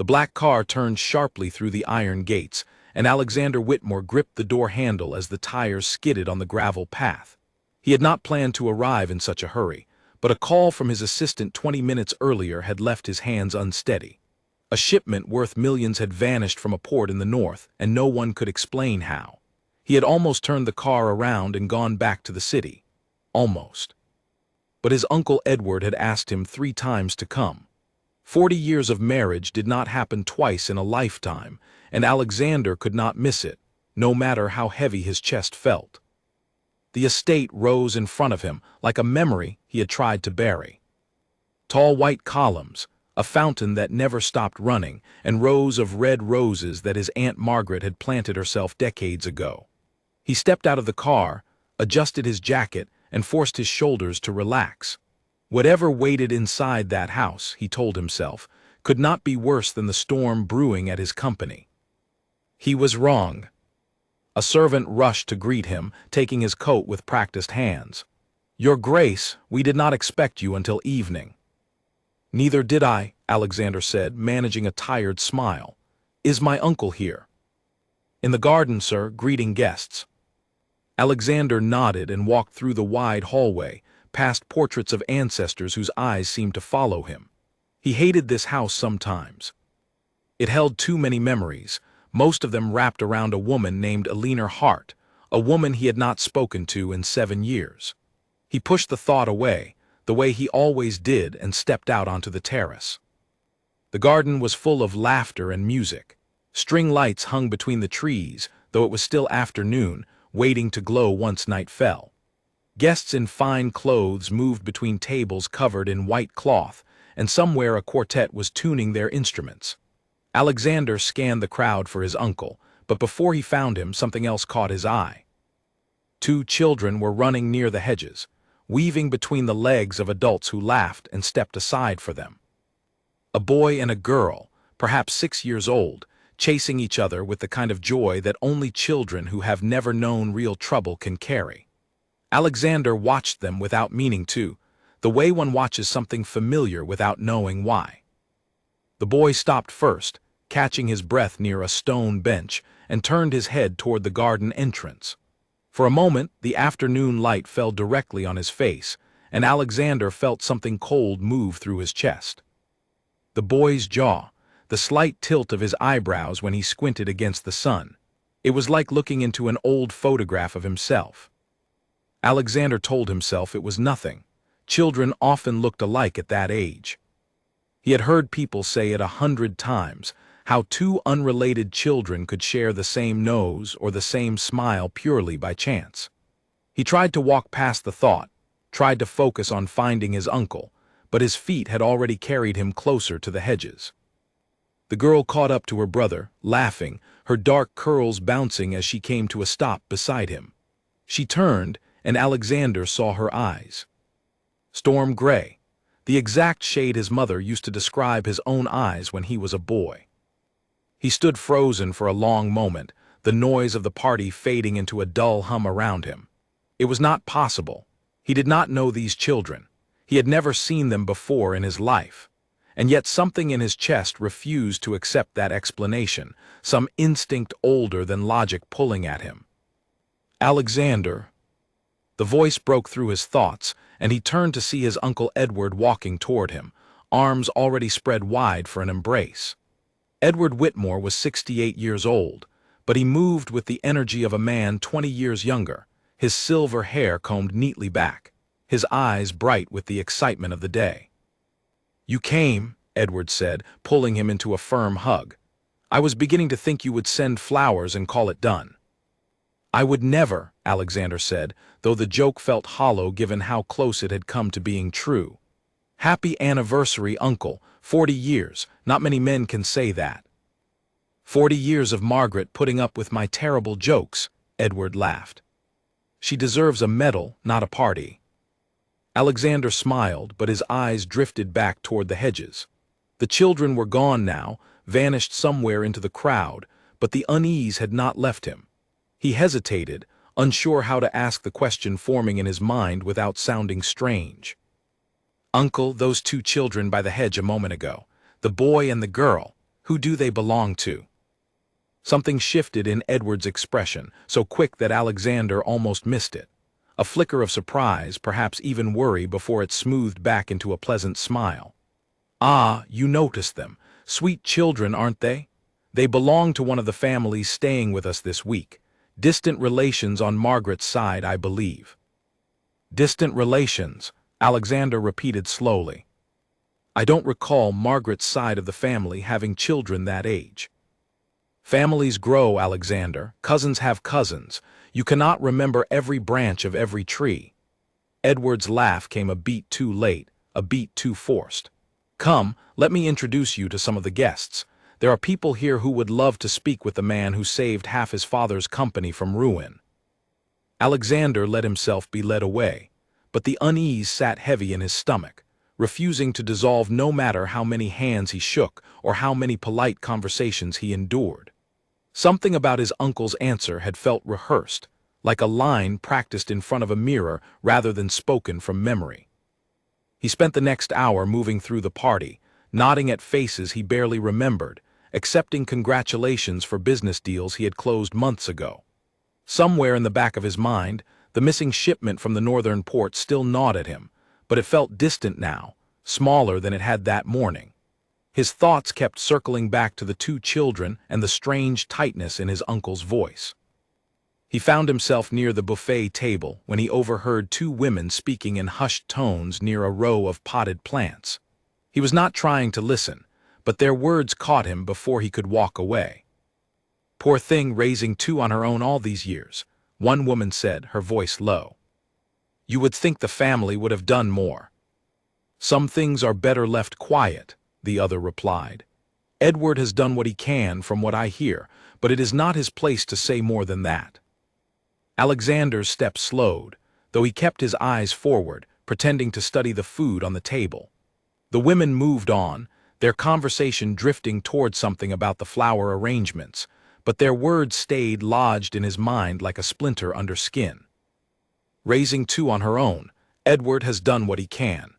The black car turned sharply through the iron gates, and Alexander Whitmore gripped the door handle as the tires skidded on the gravel path. He had not planned to arrive in such a hurry, but a call from his assistant 20 minutes earlier had left his hands unsteady. A shipment worth millions had vanished from a port in the north, and no one could explain how. He had almost turned the car around and gone back to the city. Almost. But his uncle Edward had asked him 3 times to come. 40 years of marriage did not happen twice in a lifetime, and Alexander could not miss it, no matter how heavy his chest felt. The estate rose in front of him like a memory he had tried to bury. Tall white columns, a fountain that never stopped running, and rows of red roses that his Aunt Margaret had planted herself decades ago. He stepped out of the car, adjusted his jacket, and forced his shoulders to relax. Whatever waited inside that house, he told himself, could not be worse than the storm brewing at his company. He was wrong. A servant rushed to greet him, taking his coat with practiced hands. "Your Grace, we did not expect you until evening." "Neither did I," Alexander said, managing a tired smile. "Is my uncle here?" "In the garden, sir, greeting guests." Alexander nodded and walked through the wide hallway, past portraits of ancestors whose eyes seemed to follow him. He hated this house sometimes. It held too many memories, most of them wrapped around a woman named Eleanor Hart, a woman he had not spoken to in 7 years. He pushed the thought away, the way he always did, and stepped out onto the terrace. The garden was full of laughter and music. String lights hung between the trees, though it was still afternoon, waiting to glow once night fell. Guests in fine clothes moved between tables covered in white cloth, and somewhere a quartet was tuning their instruments. Alexander scanned the crowd for his uncle, but before he found him, something else caught his eye. 2 children were running near the hedges, weaving between the legs of adults who laughed and stepped aside for them. A boy and a girl, perhaps 6 years old, chasing each other with the kind of joy that only children who have never known real trouble can carry. Alexander watched them without meaning to, the way one watches something familiar without knowing why. The boy stopped first, catching his breath near a stone bench, and turned his head toward the garden entrance. For a moment, the afternoon light fell directly on his face, and Alexander felt something cold move through his chest. The boy's jaw, the slight tilt of his eyebrows when he squinted against the sun. It was like looking into an old photograph of himself. Alexander told himself it was nothing. Children often looked alike at that age. He had heard people say it 100 times, how 2 unrelated children could share the same nose or the same smile purely by chance. He tried to walk past the thought, tried to focus on finding his uncle, but his feet had already carried him closer to the hedges. The girl caught up to her brother, laughing, her dark curls bouncing as she came to a stop beside him. She turned, and Alexander saw her eyes. Storm gray, the exact shade his mother used to describe his own eyes when he was a boy. He stood frozen for a long moment, the noise of the party fading into a dull hum around him. It was not possible. He did not know these children. He had never seen them before in his life. And yet something in his chest refused to accept that explanation, some instinct older than logic pulling at him. "Alexander." The voice broke through his thoughts, and he turned to see his Uncle Edward walking toward him, arms already spread wide for an embrace. Edward Whitmore was 68 years old, but he moved with the energy of a man 20 years younger, his silver hair combed neatly back, his eyes bright with the excitement of the day. "You came," Edward said, pulling him into a firm hug. "I was beginning to think you would send flowers and call it done." "I would never," Alexander said, though the joke felt hollow given how close it had come to being true. "Happy anniversary, Uncle. 40 years. Not many men can say that." 40 years of Margaret putting up with my terrible jokes," Edward laughed. "She deserves a medal, not a party." Alexander smiled, but his eyes drifted back toward the hedges. The children were gone now, vanished somewhere into the crowd, but the unease had not left him. He hesitated, unsure how to ask the question forming in his mind without sounding strange. "Uncle, those 2 children by the hedge a moment ago, the boy and the girl, Who do they belong to? Something shifted in Edward's expression, so quick that Alexander almost missed it. A flicker of surprise, perhaps even worry, before it smoothed back into a pleasant smile. Ah, you noticed them. Sweet children, aren't they? They belong to one of the families staying with us this week. Distant relations on Margaret's side, I believe. Distant relations, Alexander repeated slowly. I don't recall Margaret's side of the family having children that age. Families grow, Alexander. Cousins have cousins. You cannot remember every branch of every tree. Edward's laugh came a beat too late, a beat too forced. Come, let me introduce you to some of the guests. There are people here who would love to speak with the man who saved half his father's company from ruin. Alexander let himself be led away, but the unease sat heavy in his stomach, refusing to dissolve no matter how many hands he shook or how many polite conversations he endured. Something about his uncle's answer had felt rehearsed, like a line practiced in front of a mirror rather than spoken from memory. He spent the next hour moving through the party, nodding at faces he barely remembered, accepting congratulations for business deals he had closed months ago. Somewhere in the back of his mind, the missing shipment from the northern port still gnawed at him, but it felt distant now, smaller than it had that morning. His thoughts kept circling back to the two children and the strange tightness in his uncle's voice. He found himself near the buffet table when he overheard two women speaking in hushed tones near a row of potted plants. He was not trying to listen, but their words caught him before he could walk away. Poor thing, raising two on her own all these years, one woman said, her voice low. You would think the family would have done more. Some things are better left quiet, the other replied. Edward has done what he can from what I hear, but it is not his place to say more than that. Alexander's step slowed, though he kept his eyes forward, pretending to study the food on the table. The women moved on, their conversation drifting toward something about the flower arrangements, but their words stayed lodged in his mind like a splinter under skin. Raising two on her own, Edward has done what he can.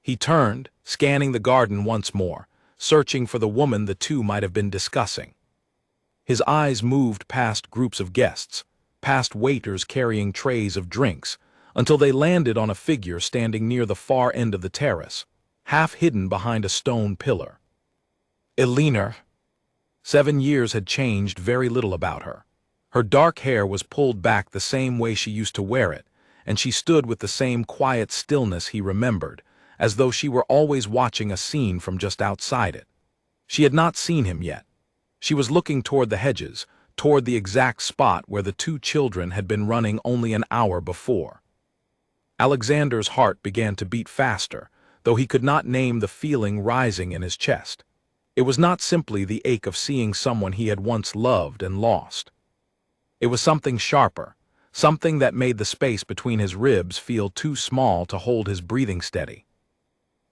He turned, scanning the garden once more, searching for the woman the two might have been discussing. His eyes moved past groups of guests, past waiters carrying trays of drinks, until they landed on a figure standing near the far end of the terrace, half hidden behind a stone pillar. Eleanor. 7 years had changed very little about her. Her dark hair was pulled back the same way she used to wear it, and she stood with the same quiet stillness he remembered, as though she were always watching a scene from just outside it. She had not seen him yet. She was looking toward the hedges, toward the exact spot where the two children had been running only an hour before. Alexander's heart began to beat faster, though he could not name the feeling rising in his chest. It was not simply the ache of seeing someone he had once loved and lost. It was something sharper, something that made the space between his ribs feel too small to hold his breathing steady.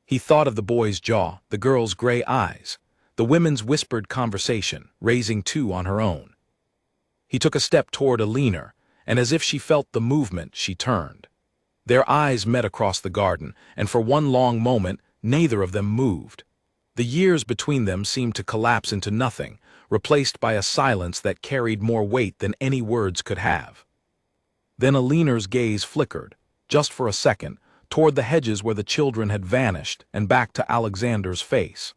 He thought of the boy's jaw, the girl's gray eyes, the women's whispered conversation, raising two on her own. He took a step toward Eleanor, and as if she felt the movement, she turned. Their eyes met across the garden, and for one long moment, neither of them moved. The years between them seemed to collapse into nothing, replaced by a silence that carried more weight than any words could have. Then Eleanor's gaze flickered, just for a second, toward the hedges where the children had vanished and back to Alexander's face.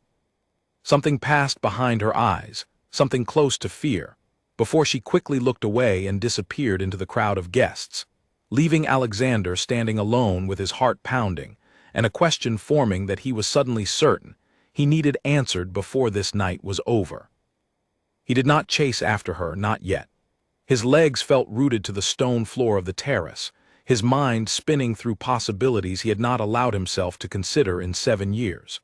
Something passed behind her eyes, something close to fear, before she quickly looked away and disappeared into the crowd of guests, leaving Alexander standing alone with his heart pounding, and a question forming that he was suddenly certain he needed answered before this night was over. He did not chase after her, not yet. His legs felt rooted to the stone floor of the terrace, his mind spinning through possibilities he had not allowed himself to consider in 7 years.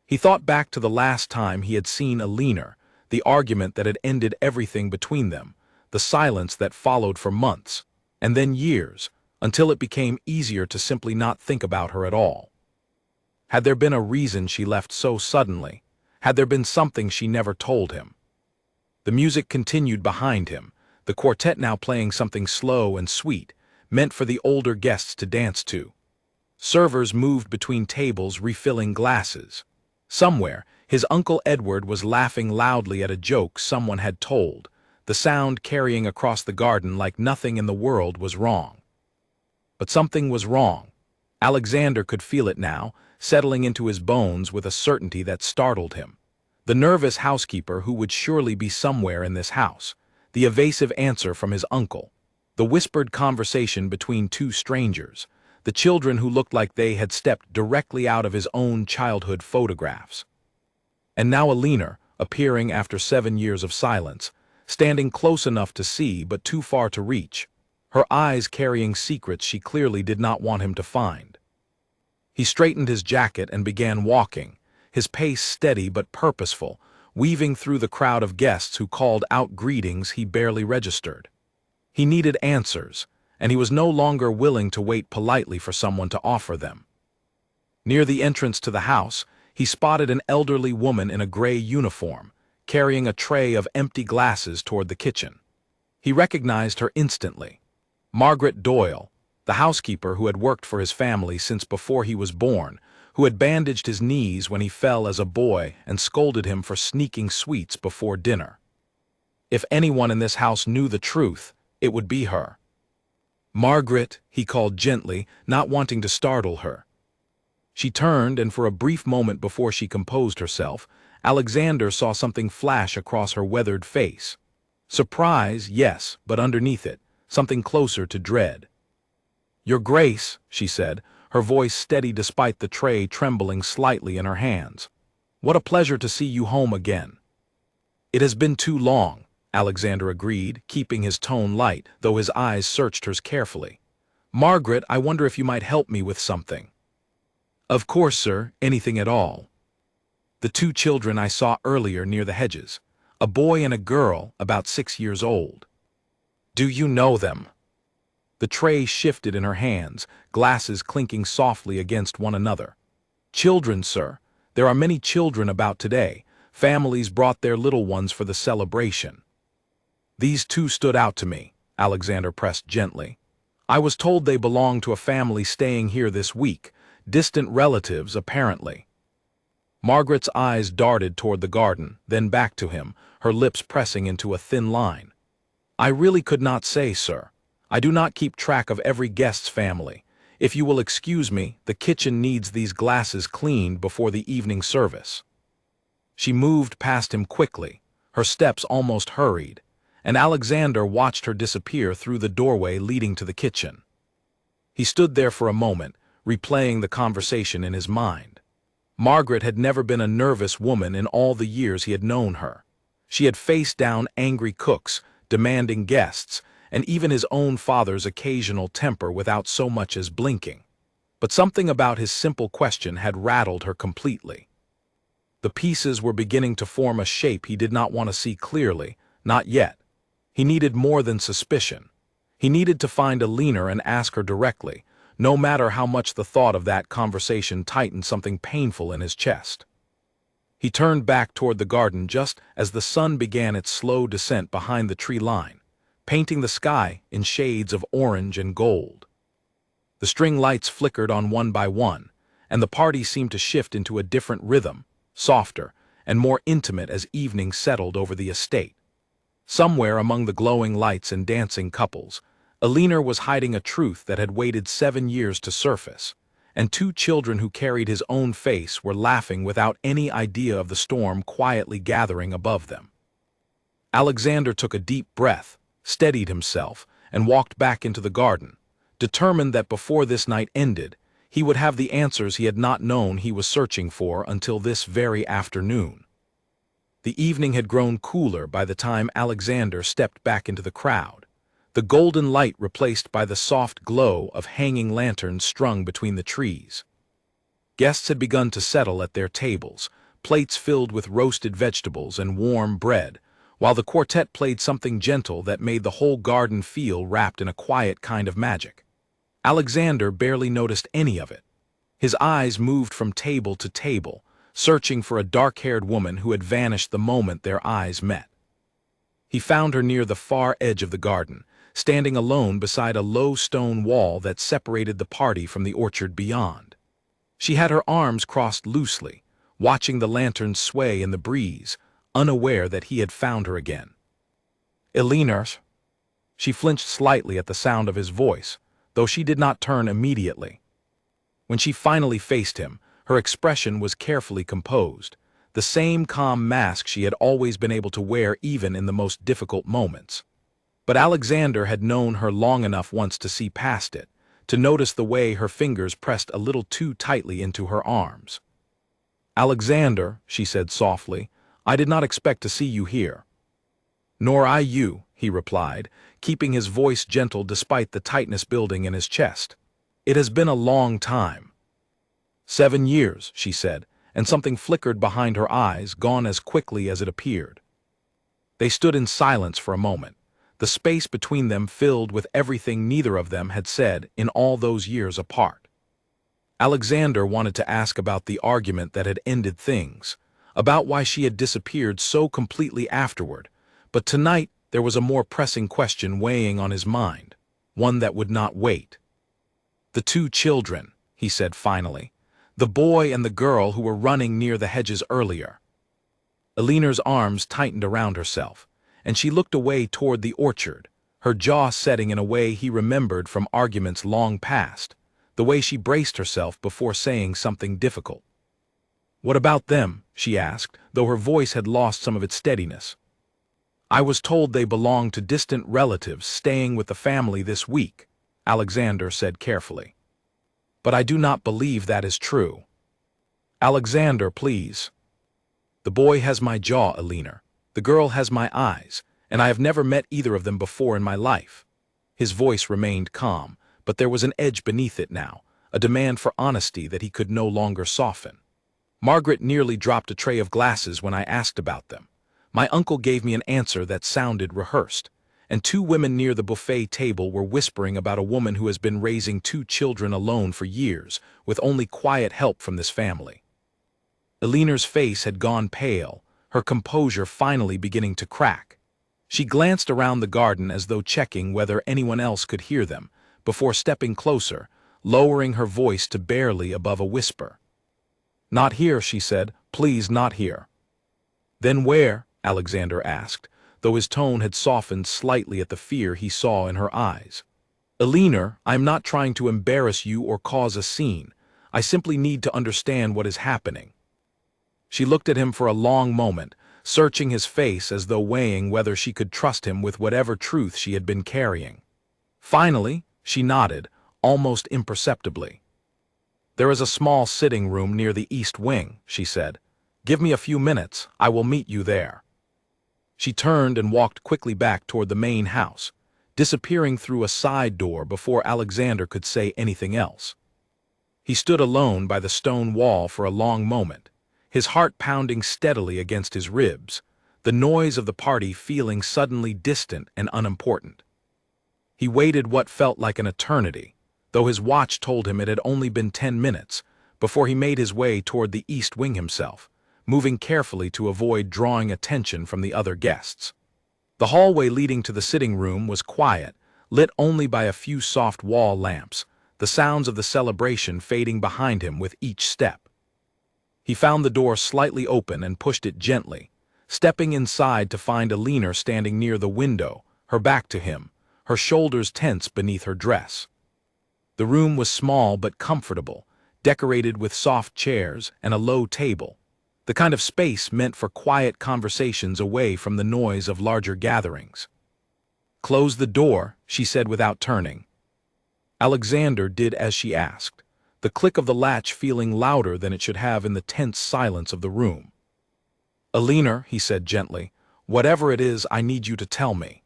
He thought back to the last time he had seen Eleanor, the argument that had ended everything between them, the silence that followed for months, and then years, until it became easier to simply not think about her at all. Had there been a reason she left so suddenly? Had there been something she never told him? The music continued behind him, the quartet now playing something slow and sweet, meant for the older guests to dance to. Servers moved between tables refilling glasses. Somewhere, His Uncle Edward was laughing loudly at a joke someone had told, the sound carrying across the garden like nothing in the world was wrong. But something was wrong. Alexander could feel it now, settling into his bones with a certainty that startled him. The nervous housekeeper who would surely be somewhere in this house, the evasive answer from his uncle, the whispered conversation between two strangers, the children who looked like they had stepped directly out of his own childhood photographs. And now Alina, appearing after 7 years of silence, standing close enough to see but too far to reach, her eyes carrying secrets she clearly did not want him to find. He straightened his jacket and began walking, his pace steady but purposeful, weaving through the crowd of guests who called out greetings he barely registered. He needed answers, and he was no longer willing to wait politely for someone to offer them. Near the entrance to the house, he spotted an elderly woman in a gray uniform, carrying a tray of empty glasses toward the kitchen. He recognized her instantly. Margaret Doyle, the housekeeper who had worked for his family since before he was born, who had bandaged his knees when he fell as a boy and scolded him for sneaking sweets before dinner. If anyone in this house knew the truth, it would be her. "Margaret," he called gently, not wanting to startle her. She turned, and for a brief moment before she composed herself, Alexander saw something flash across her weathered face. Surprise, yes, but underneath it, something closer to dread. "Your Grace," she said, her voice steady despite the tray trembling slightly in her hands. "What a pleasure to see you home again." "It has been too long," Alexander agreed, keeping his tone light, though his eyes searched hers carefully. "Margaret, I wonder if you might help me with something." "Of course, sir, anything at all." "The 2 children I saw earlier near the hedges, a boy and a girl about 6 years old. Do you know them?" The tray shifted in her hands, glasses clinking softly against one another. "Children, sir. There are many children about today. Families brought their little ones for the celebration." "These 2 stood out to me," Alexander pressed gently. "I was told they belonged to a family staying here this week, distant relatives apparently." Margaret's eyes darted toward the garden, then back to him, her lips pressing into a thin line. "I really could not say, sir. I do not keep track of every guest's family. If you will excuse me, the kitchen needs these glasses cleaned before the evening service." She moved past him quickly, her steps almost hurried, and Alexander watched her disappear through the doorway leading to the kitchen. He stood there for a moment, replaying the conversation in his mind. Margaret had never been a nervous woman in all the years he had known her. She had faced down angry cooks, demanding guests, and even his own father's occasional temper without so much as blinking. But something about his simple question had rattled her completely. The pieces were beginning to form a shape he did not want to see clearly, not yet. He needed more than suspicion. He needed to find Alina and ask her directly, no matter how much the thought of that conversation tightened something painful in his chest. He turned back toward the garden just as the sun began its slow descent behind the tree line, painting the sky in shades of orange and gold. The string lights flickered on one by one, and the party seemed to shift into a different rhythm, softer and more intimate as evening settled over the estate. Somewhere among the glowing lights and dancing couples, Alina was hiding a truth that had waited 7 years to surface, and 2 children who carried his own face were laughing without any idea of the storm quietly gathering above them. Alexander took a deep breath, steadied himself, and walked back into the garden, determined that before this night ended, he would have the answers he had not known he was searching for until this very afternoon. The evening had grown cooler by the time Alexander stepped back into the crowd, the golden light replaced by the soft glow of hanging lanterns strung between the trees. Guests had begun to settle at their tables, plates filled with roasted vegetables and warm bread, while the quartet played something gentle that made the whole garden feel wrapped in a quiet kind of magic. Alexander barely noticed any of it. His eyes moved from table to table, searching for a dark-haired woman who had vanished the moment their eyes met. He found her near the far edge of the garden, standing alone beside a low stone wall that separated the party from the orchard beyond. She had her arms crossed loosely, watching the lantern sway in the breeze, unaware that he had found her again. "Elinor." She flinched slightly at the sound of his voice, though she did not turn immediately. When she finally faced him, her expression was carefully composed, the same calm mask she had always been able to wear even in the most difficult moments. But Alexander had known her long enough once to see past it, to notice the way her fingers pressed a little too tightly into her arms. "Alexander," she said softly, "I did not expect to see you here." "Nor I you," he replied, keeping his voice gentle despite the tightness building in his chest. "It has been a long time." 7 years, she said, and something flickered behind her eyes, gone as quickly as it appeared. They stood in silence for a moment, the space between them filled with everything neither of them had said in all those years apart. Alexander wanted to ask about the argument that had ended things, about why she had disappeared so completely afterward, but tonight there was a more pressing question weighing on his mind, one that would not wait. "The 2 children," he said finally, "the boy and the girl who were running near the hedges earlier." Elinor's arms tightened around herself, and she looked away toward the orchard, her jaw setting in a way he remembered from arguments long past, the way she braced herself before saying something difficult. "What about them?" she asked, though her voice had lost some of its steadiness. "I was told they belonged to distant relatives staying with the family this week," Alexander said carefully. "But I do not believe that is true." "Alexander, please." "The boy has my jaw, Elinor. The girl has my eyes, and I have never met either of them before in my life." His voice remained calm, but there was an edge beneath it now, a demand for honesty that he could no longer soften. "Margaret nearly dropped a tray of glasses when I asked about them. My uncle gave me an answer that sounded rehearsed, and 2 women near the buffet table were whispering about a woman who has been raising 2 children alone for years, with only quiet help from this family." Elinor's face had gone pale, her composure finally beginning to crack. She glanced around the garden as though checking whether anyone else could hear them, before stepping closer, lowering her voice to barely above a whisper. "Not here," she said. "Please, not here." "Then where?" Alexander asked, though his tone had softened slightly at the fear he saw in her eyes. "Elinor, I am not trying to embarrass you or cause a scene. I simply need to understand what is happening." She looked at him for a long moment, searching his face as though weighing whether she could trust him with whatever truth she had been carrying. Finally, she nodded, almost imperceptibly. "There is a small sitting room near the east wing," she said. "Give me a few minutes, I will meet you there." She turned and walked quickly back toward the main house, disappearing through a side door before Alexander could say anything else. He stood alone by the stone wall for a long moment, his heart pounding steadily against his ribs, the noise of the party feeling suddenly distant and unimportant. He waited what felt like an eternity, though his watch told him it had only been 10 minutes, before he made his way toward the east wing himself, moving carefully to avoid drawing attention from the other guests. The hallway leading to the sitting room was quiet, lit only by a few soft wall lamps, the sounds of the celebration fading behind him with each step. He found the door slightly open and pushed it gently, stepping inside to find Elinor standing near the window, her back to him, her shoulders tense beneath her dress. The room was small but comfortable, decorated with soft chairs and a low table, the kind of space meant for quiet conversations away from the noise of larger gatherings. "Close the door," she said without turning. Alexander did as she asked, the click of the latch feeling louder than it should have in the tense silence of the room. "Elinor," he said gently, "whatever it is, I need you to tell me."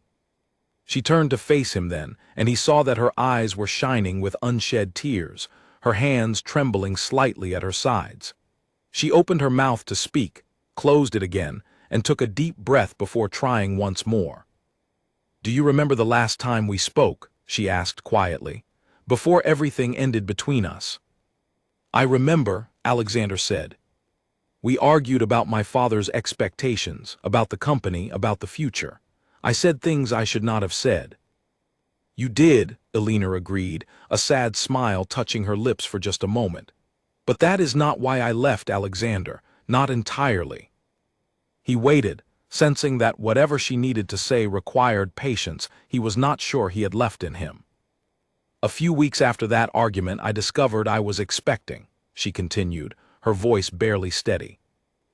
She turned to face him then, and he saw that her eyes were shining with unshed tears, her hands trembling slightly at her sides. She opened her mouth to speak, closed it again, and took a deep breath before trying once more. "Do you remember the last time we spoke?" she asked quietly, "before everything ended between us." "I remember," Alexander said. "We argued about my father's expectations, about the company, about the future. I said things I should not have said." "You did," Elinor agreed, a sad smile touching her lips for just a moment. "But that is not why I left, Alexander, Not entirely. He waited, sensing that whatever she needed to say required patience he was not sure he had left in him. A few weeks after that argument I discovered I was expecting, she continued, her voice barely steady.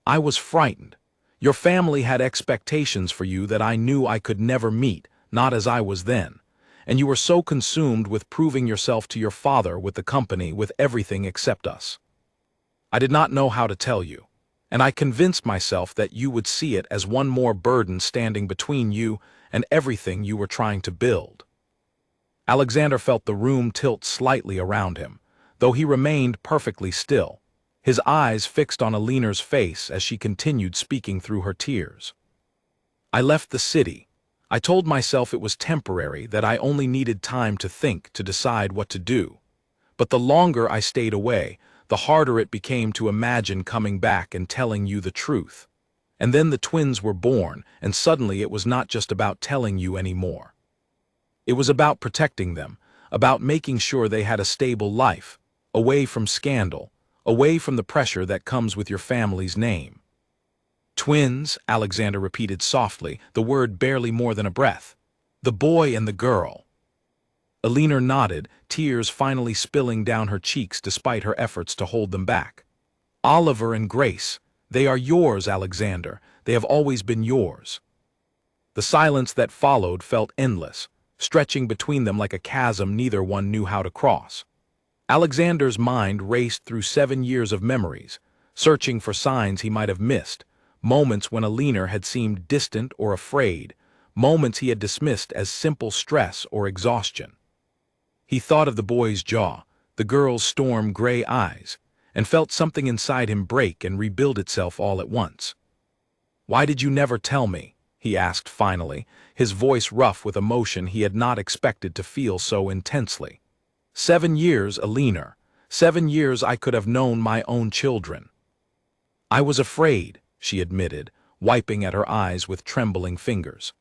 I was frightened. Your family had expectations for you that I knew I could never meet, not as I was then. And you were so consumed with proving yourself to your father, with the company, with everything except us. I did not know how to tell you, and I convinced myself that you would see it as one more burden standing between you and everything you were trying to build. Alexander felt the room tilt slightly around him, though he remained perfectly still, his eyes fixed on Alina's face as she continued speaking through her tears. I left the city. I told myself it was temporary, that I only needed time to think, to decide what to do. But the longer I stayed away, the harder it became to imagine coming back and telling you the truth. And then the twins were born, and suddenly it was not just about telling you anymore. It was about protecting them, about making sure they had a stable life, away from scandal, away from the pressure that comes with your family's name. Twins, Alexander repeated softly, the word barely more than a breath. The boy and the girl. Alina nodded, tears finally spilling down her cheeks despite her efforts to hold them back. Oliver and Grace, they are yours, Alexander. They have always been yours. The silence that followed felt endless, stretching between them like a chasm neither one knew how to cross. Alexander's mind raced through 7 years of memories, searching for signs he might have missed, moments when Alina had seemed distant or afraid, moments he had dismissed as simple stress or exhaustion. He thought of the boy's jaw, the girl's storm-gray eyes, and felt something inside him break and rebuild itself all at once. "Why did you never tell me?" he asked finally, his voice rough with emotion he had not expected to feel so intensely. 7 years, Alina. 7 years I could have known my own children. I was afraid, she admitted, wiping at her eyes with trembling fingers.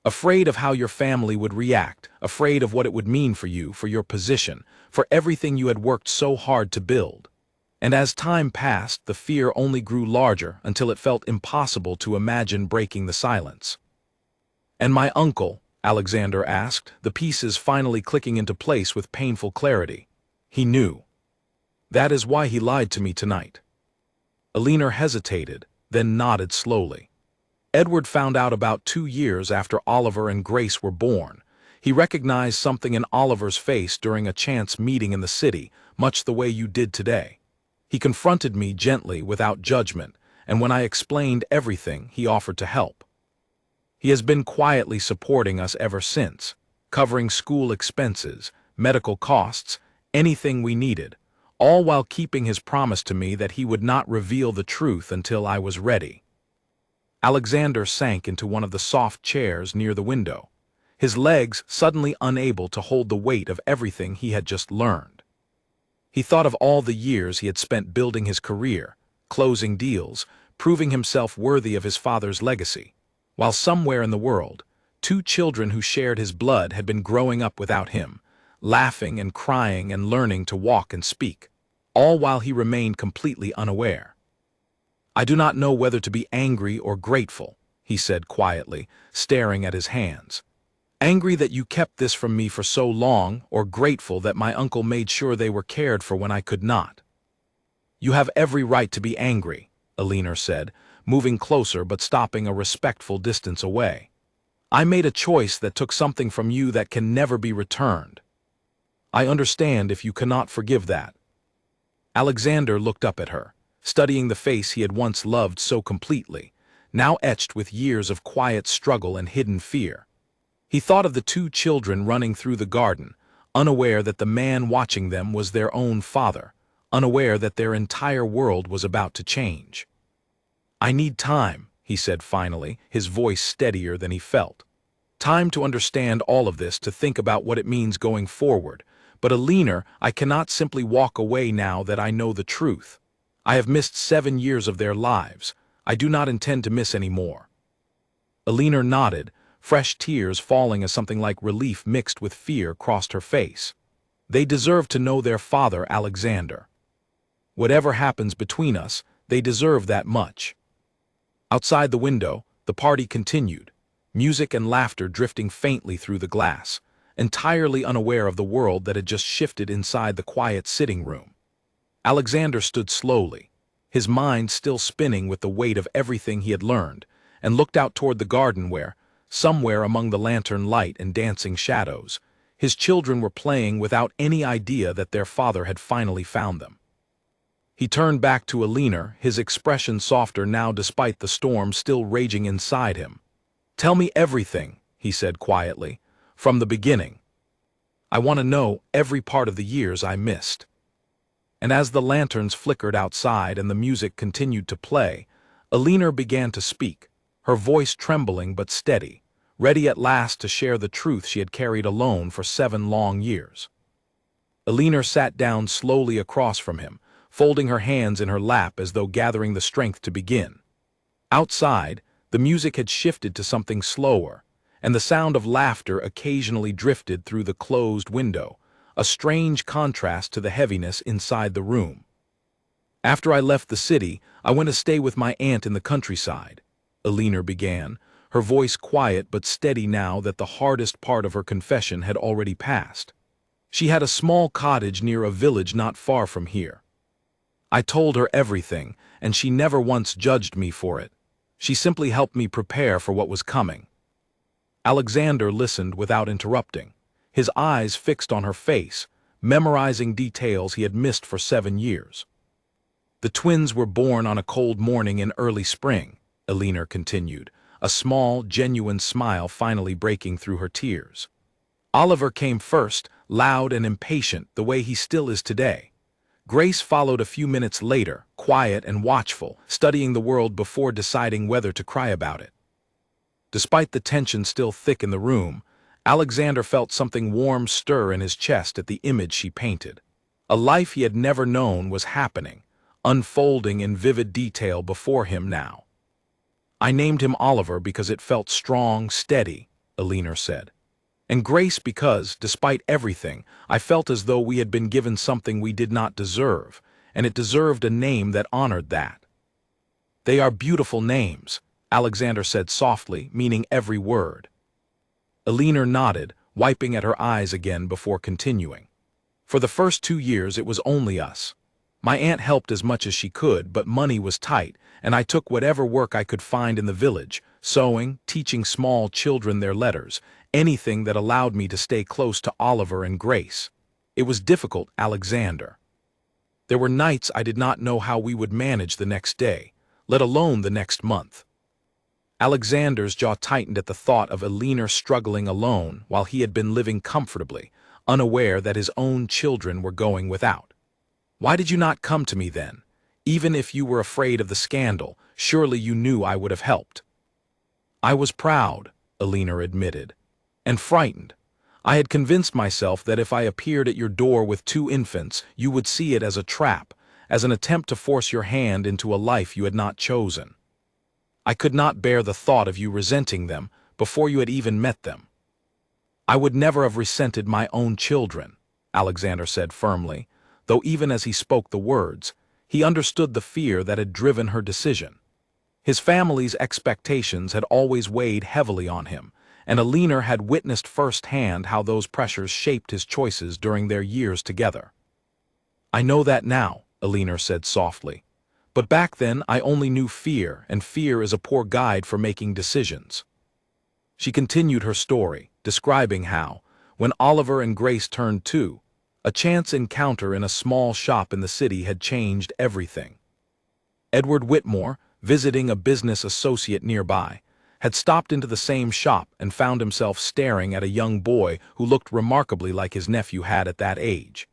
Afraid of how your family would react, afraid of what it would mean for you, for your position, for everything you had worked so hard to build. And as time passed, the fear only grew larger until it felt impossible to imagine breaking the silence. "And my uncle?" Alexander asked, the pieces finally clicking into place with painful clarity. He knew. "That is why he lied to me tonight." Alina hesitated, then nodded slowly. Edward found out about 2 years after Oliver and Grace were born. He recognized something in Oliver's face during a chance meeting in the city, much the way you did today. He confronted me gently, without judgment, and when I explained everything, he offered to help. He has been quietly supporting us ever since, covering school expenses, medical costs, anything we needed, all while keeping his promise to me that he would not reveal the truth until I was ready. Alexander sank into one of the soft chairs near the window, his legs suddenly unable to hold the weight of everything he had just learned. He thought of all the years he had spent building his career, closing deals, proving himself worthy of his father's legacy, while somewhere in the world, 2 children who shared his blood had been growing up without him, laughing and crying and learning to walk and speak, all while he remained completely unaware. "I do not know whether to be angry or grateful," he said quietly, staring at his hands. "Angry that you kept this from me for so long, or grateful that my uncle made sure they were cared for when I could not." "You have every right to be angry," Alina said, moving closer but stopping a respectful distance away. "I made a choice that took something from you that can never be returned. I understand if you cannot forgive that." Alexander looked up at her, studying the face he had once loved so completely, now etched with years of quiet struggle and hidden fear. He thought of the 2 children running through the garden, unaware that the man watching them was their own father, unaware that their entire world was about to change. "I need time," he said finally, his voice steadier than he felt. "Time to understand all of this, to think about what it means going forward. But Alina, I cannot simply walk away now that I know the truth. I have missed 7 years of their lives. I do not intend to miss any more." Alina nodded, fresh tears falling as something like relief mixed with fear crossed her face. "They deserve to know their father, Alexander. Whatever happens between us, They deserve that much. Outside the window, the party continued, music and laughter drifting faintly through the glass, entirely unaware of the world that had just shifted inside the quiet sitting room. Alexander stood slowly, his mind still spinning with the weight of everything he had learned, and looked out toward the garden where, somewhere among the lantern light and dancing shadows, his children were playing without any idea that their father had finally found them. He turned back to Alina, his expression softer now despite the storm still raging inside him. "Tell me everything," he said quietly, "from the beginning. I want to know every part of the years I missed." And as the lanterns flickered outside and the music continued to play, Alina began to speak, her voice trembling but steady, ready at last to share the truth she had carried alone for 7 long years. Alina sat down slowly across from him, folding her hands in her lap as though gathering the strength to begin. Outside, the music had shifted to something slower, and the sound of laughter occasionally drifted through the closed window, a strange contrast to the heaviness inside the room. "After I left the city, I went to stay with my aunt in the countryside," Alina began, her voice quiet but steady now that the hardest part of her confession had already passed. "She had a small cottage near a village not far from here. I told her everything, and she never once judged me for it. She simply helped me prepare for what was coming." Alexander listened without interrupting, his eyes fixed on her face, memorizing details he had missed for 7 years. "The twins were born on a cold morning in early spring," Alina continued, a small, genuine smile finally breaking through her tears. "Oliver came first, loud and impatient, the way he still is today. Grace followed a few minutes later, quiet and watchful, studying the world before deciding whether to cry about it." Despite the tension still thick in the room, Alexander felt something warm stir in his chest at the image she painted. A life he had never known was happening, unfolding in vivid detail before him now. "I named him Oliver because it felt strong, steady," Alina said. "And Grace because, despite everything, I felt as though we had been given something we did not deserve, and it deserved a name that honored that." "They are beautiful names," Alexander said softly, meaning every word. Alina nodded, wiping at her eyes again before continuing. "For the first 2 years it was only us. My aunt helped as much as she could, but money was tight, and I took whatever work I could find in the village, sewing, teaching small children their letters, anything that allowed me to stay close to Oliver and Grace. It was difficult, Alexander. There were nights I did not know how we would manage the next day, let alone the next month." Alexander's jaw tightened at the thought of Alina struggling alone while he had been living comfortably, unaware that his own children were going without. "Why did you not come to me then? Even if you were afraid of the scandal, surely you knew I would have helped." "I was proud," Alina admitted, "and frightened. I had convinced myself that if I appeared at your door with 2 infants, you would see it as a trap, as an attempt to force your hand into a life you had not chosen. I could not bear the thought of you resenting them before you had even met them." "I would never have resented my own children," Alexander said firmly, though even as he spoke the words, he understood the fear that had driven her decision. His family's expectations had always weighed heavily on him, and Alina had witnessed firsthand how those pressures shaped his choices during their years together. "I know that now," Alina said softly. "But back then I only knew fear, and fear is a poor guide for making decisions." She continued her story, describing how, when Oliver and Grace turned 2, a chance encounter in a small shop in the city had changed everything. Edward Whitmore, visiting a business associate nearby, had stopped into the same shop and found himself staring at a young boy who looked remarkably like his nephew had at that age.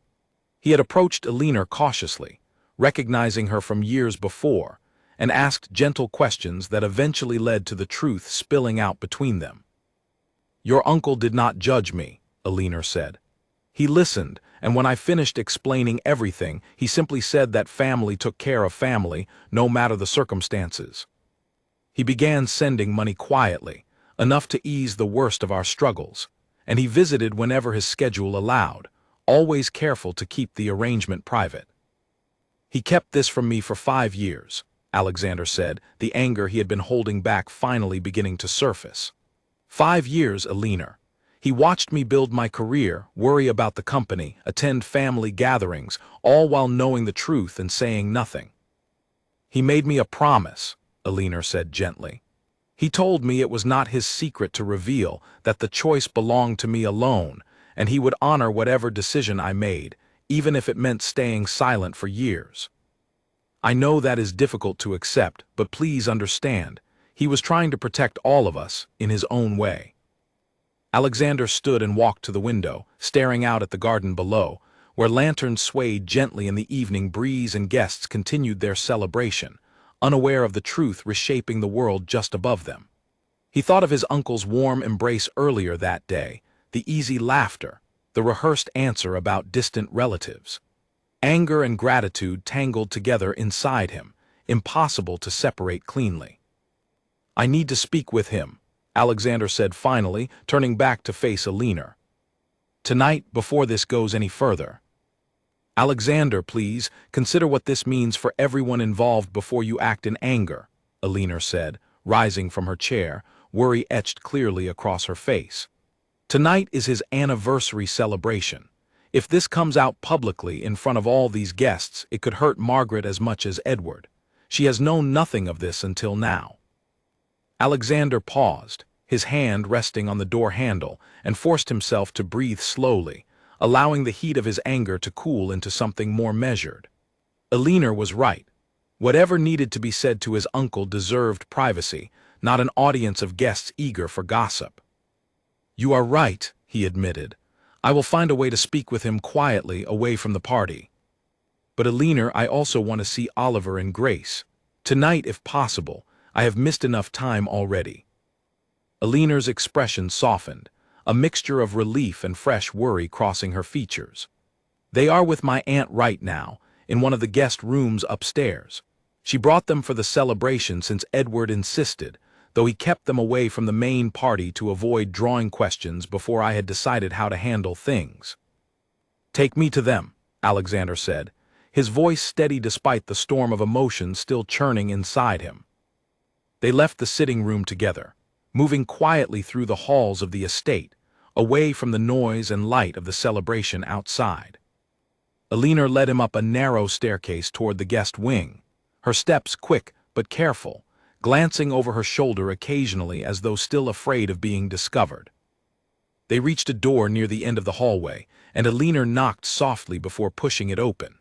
He had approached Alina cautiously, recognizing her from years before, and asked gentle questions that eventually led to the truth spilling out between them. "Your uncle did not judge me," Alina said. "He listened, and when I finished explaining everything, he simply said that family took care of family, no matter the circumstances. He began sending money quietly, enough to ease the worst of our struggles, and he visited whenever his schedule allowed, always careful to keep the arrangement private. He kept this from me for 5 years, Alexander said, the anger he had been holding back finally beginning to surface. 5 years, Alina. He watched me build my career, worry about the company, attend family gatherings, all while knowing the truth and saying nothing. He made me a promise, Alina said gently. He told me it was not his secret to reveal, that the choice belonged to me alone, and he would honor whatever decision I made, even if it meant staying silent for years. I know that is difficult to accept, but please understand, he was trying to protect all of us in his own way. Alexander stood and walked to the window, staring out at the garden below, where lanterns swayed gently in the evening breeze and guests continued their celebration, unaware of the truth reshaping the world just above them. He thought of his uncle's warm embrace earlier that day, the easy laughter, the rehearsed answer about distant relatives. Anger and gratitude tangled together inside him, impossible to separate cleanly. I need to speak with him, Alexander said finally, turning back to face Alina. Tonight, before this goes any further. Alexander, please, consider what this means for everyone involved before you act in anger, Alina said, rising from her chair, worry etched clearly across her face. Tonight is his anniversary celebration. If this comes out publicly in front of all these guests, it could hurt Margaret as much as Edward. She has known nothing of this until now. Alexander paused, his hand resting on the door handle, and forced himself to breathe slowly, allowing the heat of his anger to cool into something more measured. Alina was right. Whatever needed to be said to his uncle deserved privacy, not an audience of guests eager for gossip. You are right, he admitted. I will find a way to speak with him quietly away from the party. But Alina, I also want to see Oliver and Grace. Tonight, if possible. I have missed enough time already. Alina's expression softened, a mixture of relief and fresh worry crossing her features. They are with my aunt right now, in one of the guest rooms upstairs. She brought them for the celebration since Edward insisted, though he kept them away from the main party to avoid drawing questions before I had decided how to handle things. Take me to them, Alexander said, his voice steady despite the storm of emotion still churning inside him. They left the sitting room together, moving quietly through the halls of the estate, away from the noise and light of the celebration outside. Alina led him up a narrow staircase toward the guest wing, her steps quick but careful, glancing over her shoulder occasionally as though still afraid of being discovered. They reached a door near the end of the hallway, and Alina knocked softly before pushing it open.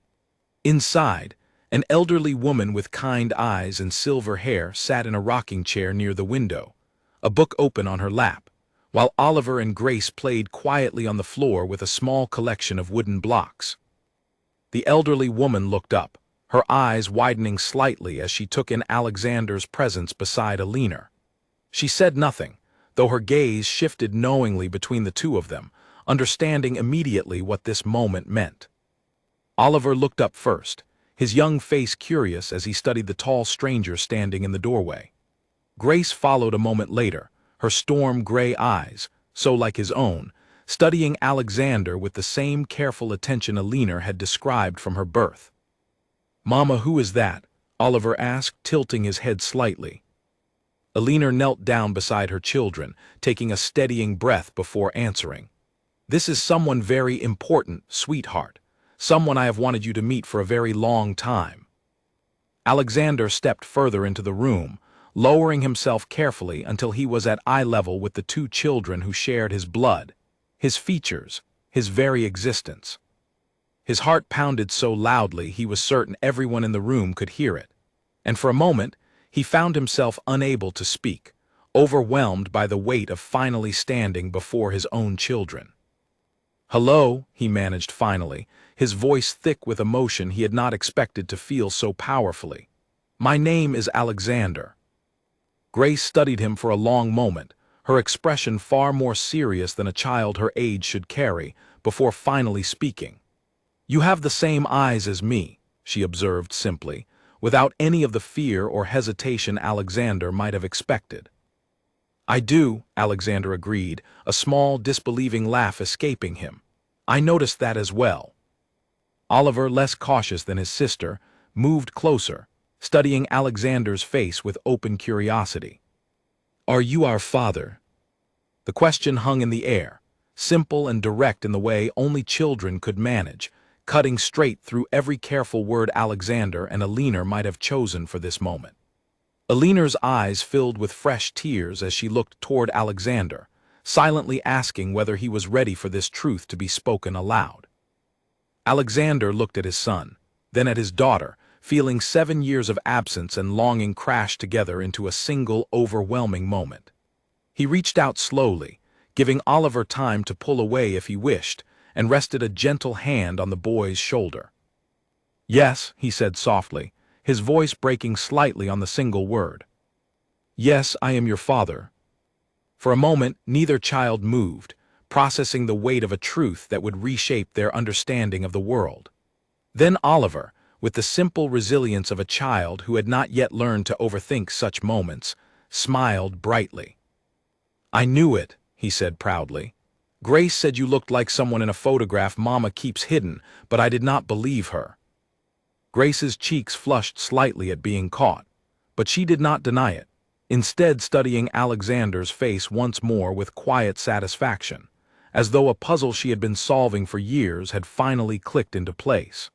Inside, an elderly woman with kind eyes and silver hair sat in a rocking chair near the window, a book open on her lap, while Oliver and Grace played quietly on the floor with a small collection of wooden blocks. The elderly woman looked up, her eyes widening slightly as she took in Alexander's presence beside Alina. She said nothing, though her gaze shifted knowingly between the two of them, understanding immediately what this moment meant. Oliver looked up first, his young face curious as he studied the tall stranger standing in the doorway. Grace followed a moment later, her storm-gray eyes, so like his own, studying Alexander with the same careful attention Alina had described from her birth. "Mama, who is that?" Oliver asked, tilting his head slightly. Alina knelt down beside her children, taking a steadying breath before answering. "This is someone very important, sweetheart. Someone I have wanted you to meet for a very long time." Alexander stepped further into the room, lowering himself carefully until he was at eye level with the two children who shared his blood, his features, his very existence. His heart pounded so loudly he was certain everyone in the room could hear it, and for a moment he found himself unable to speak, overwhelmed by the weight of finally standing before his own children. "Hello," he managed finally, his voice thick with emotion he had not expected to feel so powerfully. "My name is Alexander." Grace studied him for a long moment, her expression far more serious than a child her age should carry, before finally speaking. "You have the same eyes as me," she observed simply, without any of the fear or hesitation Alexander might have expected. "I do," Alexander agreed, a small, disbelieving laugh escaping him. "I noticed that as well." Oliver, less cautious than his sister, moved closer, studying Alexander's face with open curiosity. "Are you our father?" The question hung in the air, simple and direct in the way only children could manage, cutting straight through every careful word Alexander and Alina might have chosen for this moment. Alina's eyes filled with fresh tears as she looked toward Alexander, silently asking whether he was ready for this truth to be spoken aloud. Alexander looked at his son, then at his daughter, feeling 7 years of absence and longing crashed together into a single overwhelming moment. He reached out slowly, giving Oliver time to pull away if he wished, and rested a gentle hand on the boy's shoulder. "Yes," he said softly, his voice breaking slightly on the single word. "Yes, I am your father." For a moment, neither child moved, processing the weight of a truth that would reshape their understanding of the world. Then Oliver, with the simple resilience of a child who had not yet learned to overthink such moments, smiled brightly. "I knew it," he said proudly. "Grace said you looked like someone in a photograph Mama keeps hidden, but I did not believe her." Grace's cheeks flushed slightly at being caught, but she did not deny it, instead studying Alexander's face once more with quiet satisfaction, as though a puzzle she had been solving for years had finally clicked into place.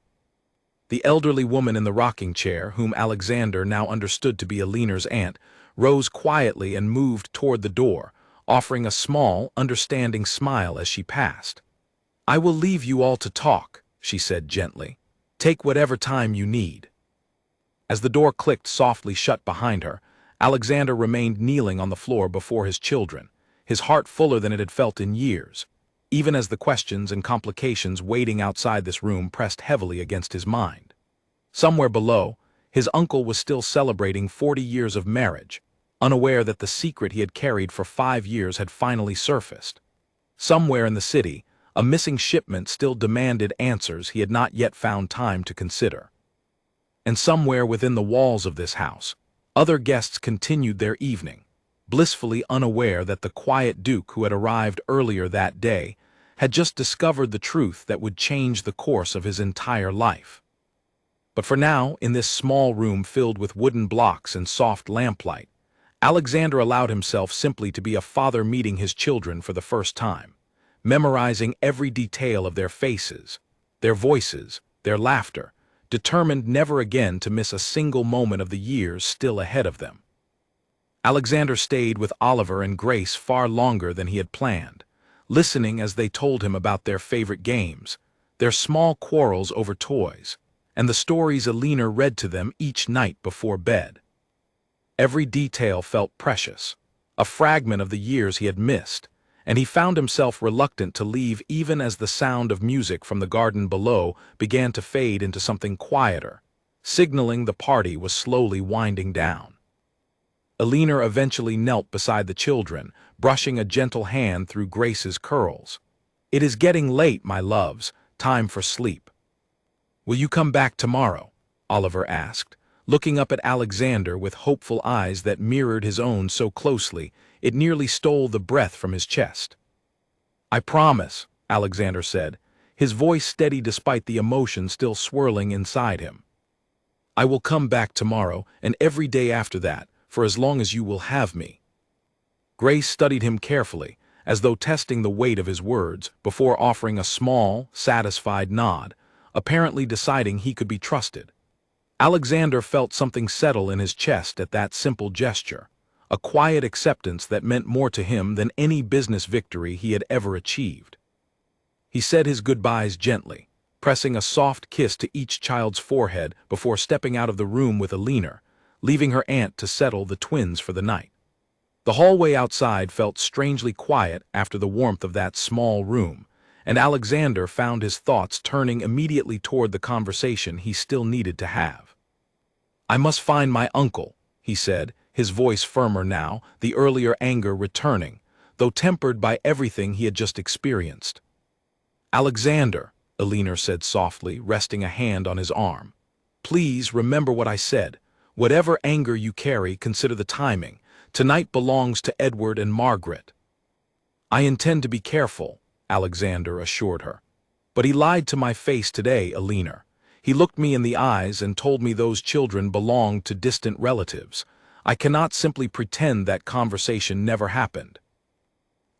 The elderly woman in the rocking chair, whom Alexander now understood to be Alina's aunt, rose quietly and moved toward the door, offering a small, understanding smile as she passed. "I will leave you all to talk," she said gently. "Take whatever time you need." As the door clicked softly shut behind her, Alexander remained kneeling on the floor before his children, his heart fuller than it had felt in years, even as the questions and complications waiting outside this room pressed heavily against his mind. Somewhere below, his uncle was still celebrating 40 years of marriage, unaware that the secret he had carried for 5 years had finally surfaced. Somewhere in the city, a missing shipment still demanded answers he had not yet found time to consider. And somewhere within the walls of this house, other guests continued their evening, blissfully unaware that the quiet Duke who had arrived earlier that day had just discovered the truth that would change the course of his entire life. But for now, in this small room filled with wooden blocks and soft lamplight, Alexander allowed himself simply to be a father meeting his children for the first time, memorizing every detail of their faces, their voices, their laughter, determined never again to miss a single moment of the years still ahead of them. Alexander stayed with Oliver and Grace far longer than he had planned, listening as they told him about their favorite games, their small quarrels over toys, and the stories Alina read to them each night before bed. Every detail felt precious, a fragment of the years he had missed, and he found himself reluctant to leave even as the sound of music from the garden below began to fade into something quieter, signaling the party was slowly winding down. Alina eventually knelt beside the children, brushing a gentle hand through Grace's curls. "It is getting late, my loves. Time for sleep." "Will you come back tomorrow?" Oliver asked, looking up at Alexander with hopeful eyes that mirrored his own so closely it nearly stole the breath from his chest. "I promise," Alexander said, his voice steady despite the emotion still swirling inside him. "I will come back tomorrow and every day after that, for as long as you will have me." Grace studied him carefully, as though testing the weight of his words, before offering a small, satisfied nod, apparently deciding he could be trusted. Alexander felt something settle in his chest at that simple gesture, a quiet acceptance that meant more to him than any business victory he had ever achieved. He said his goodbyes gently, pressing a soft kiss to each child's forehead before stepping out of the room with Alina, leaving her aunt to settle the twins for the night. The hallway outside felt strangely quiet after the warmth of that small room, and Alexander found his thoughts turning immediately toward the conversation he still needed to have. "I must find my uncle," he said, his voice firmer now, the earlier anger returning, though tempered by everything he had just experienced. "Alexander," Alina said softly, resting a hand on his arm, "please remember what I said. Whatever anger you carry, consider the timing. Tonight belongs to Edward and Margaret." "I intend to be careful," Alexander assured her. "But he lied to my face today, Alina. He looked me in the eyes and told me those children belonged to distant relatives. I cannot simply pretend that conversation never happened.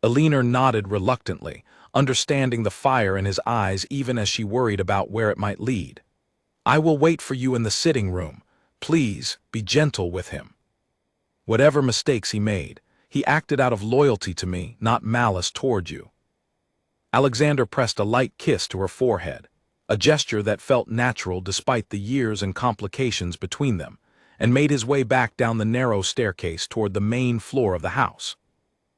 Elinor nodded reluctantly, understanding the fire in his eyes even as she worried about where it might lead. I will wait for you in the sitting room. Please, be gentle with him. Whatever mistakes he made, he acted out of loyalty to me, not malice toward you. Alexander pressed a light kiss to her forehead, a gesture that felt natural despite the years and complications between them, and made his way back down the narrow staircase toward the main floor of the house.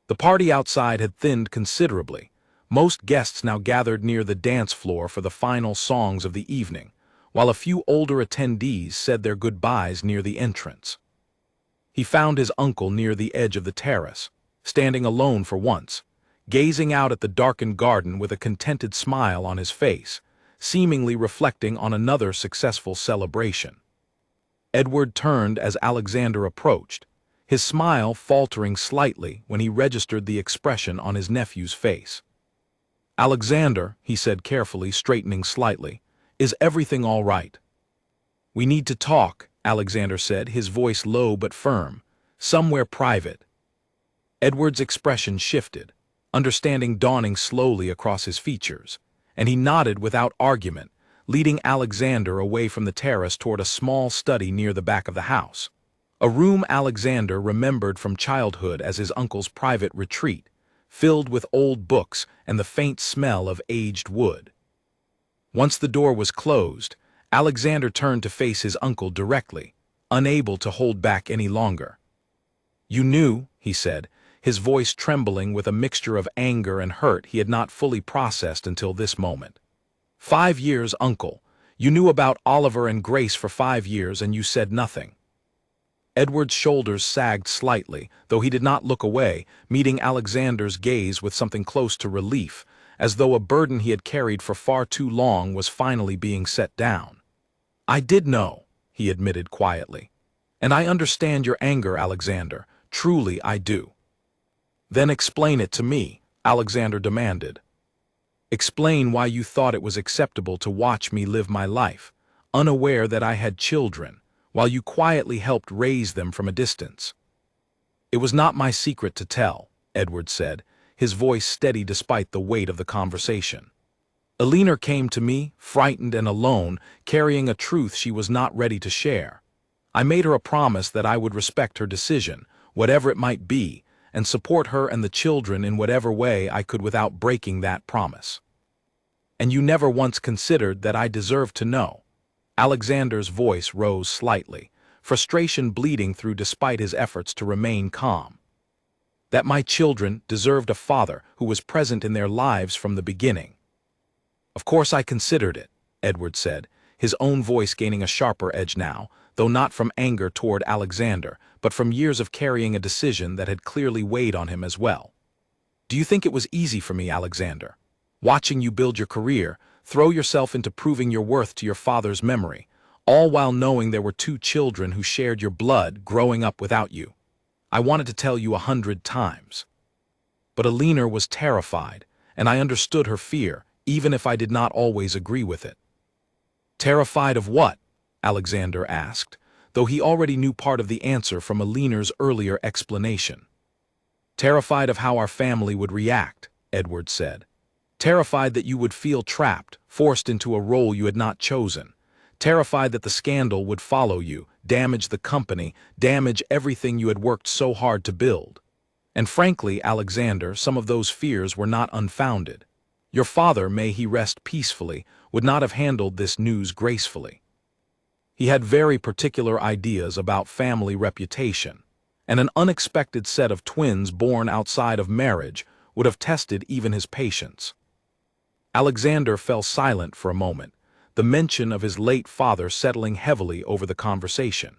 The party outside had thinned considerably. Most guests now gathered near the dance floor for the final songs of the evening, while a few older attendees said their goodbyes near the entrance. He found his uncle near the edge of the terrace, standing alone for once, gazing out at the darkened garden with a contented smile on his face, seemingly reflecting on another successful celebration. Edward turned as Alexander approached, his smile faltering slightly when he registered the expression on his nephew's face. "Alexander," he said carefully, straightening slightly, "is everything all right?" "We need to talk," Alexander said, his voice low but firm. "Somewhere private." Edward's expression shifted, understanding dawning slowly across his features, and he nodded without argument, leading Alexander away from the terrace toward a small study near the back of the house, a room Alexander remembered from childhood as his uncle's private retreat, filled with old books and the faint smell of aged wood. Once the door was closed, Alexander turned to face his uncle directly, unable to hold back any longer. "You knew," he said, his voice trembling with a mixture of anger and hurt he had not fully processed until this moment. 5 years, uncle. You knew about Oliver and Grace for 5 years and you said nothing." Edward's shoulders sagged slightly, though he did not look away, meeting Alexander's gaze with something close to relief, as though a burden he had carried for far too long was finally being set down. "I did know," he admitted quietly. "And I understand your anger, Alexander. Truly I do." "Then explain it to me," Alexander demanded. "Explain why you thought it was acceptable to watch me live my life, unaware that I had children, while you quietly helped raise them from a distance." "It was not my secret to tell," Edward said, his voice steady despite the weight of the conversation. "Elinor came to me, frightened and alone, carrying a truth she was not ready to share. I made her a promise that I would respect her decision, whatever it might be, and support her and the children in whatever way I could without breaking that promise. And you never once considered that I deserved to know." Alexander's voice rose slightly, frustration bleeding through despite his efforts to remain calm. "That my children deserved a father who was present in their lives from the beginning." "Of course I considered it," Edward said, his own voice gaining a sharper edge now, though not from anger toward Alexander, but from years of carrying a decision that had clearly weighed on him as well. "Do you think it was easy for me, Alexander? Watching you build your career, throw yourself into proving your worth to your father's memory, all while knowing there were 2 children who shared your blood growing up without you. I wanted to tell you 100 times. But Elinor was terrified, and I understood her fear, even if I did not always agree with it." "Terrified of what?" Alexander asked, though he already knew part of the answer from Elinor's earlier explanation. "Terrified of how our family would react," Edward said. "Terrified that you would feel trapped, forced into a role you had not chosen. Terrified that the scandal would follow you, damage the company, damage everything you had worked so hard to build. And frankly, Alexander, some of those fears were not unfounded. Your father, may he rest peacefully, would not have handled this news gracefully. He had very particular ideas about family reputation, and an unexpected set of twins born outside of marriage would have tested even his patience." Alexander fell silent for a moment, the mention of his late father settling heavily over the conversation.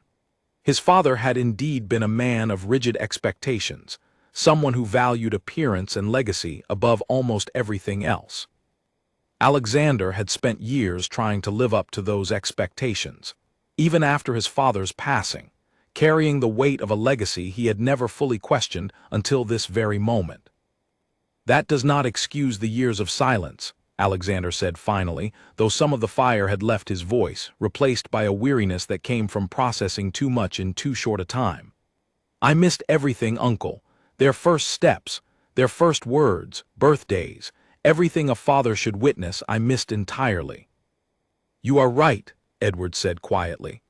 His father had indeed been a man of rigid expectations, someone who valued appearance and legacy above almost everything else. Alexander had spent years trying to live up to those expectations, even after his father's passing, carrying the weight of a legacy he had never fully questioned until this very moment. "That does not excuse the years of silence," Alexander said finally, though some of the fire had left his voice, replaced by a weariness that came from processing too much in too short a time. I missed everything, Uncle. Their first steps, their first words, birthdays, everything a father should witness I missed entirely. You are right, Edward said quietly.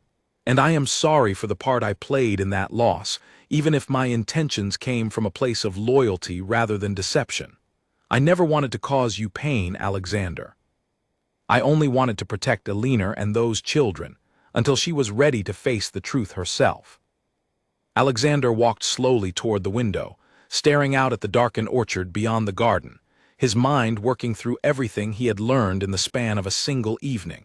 And I am sorry for the part I played in that loss, even if my intentions came from a place of loyalty rather than deception. I never wanted to cause you pain, Alexander. I only wanted to protect Alina and those children, until she was ready to face the truth herself. Alexander walked slowly toward the window, staring out at the darkened orchard beyond the garden, his mind working through everything he had learned in the span of a single evening.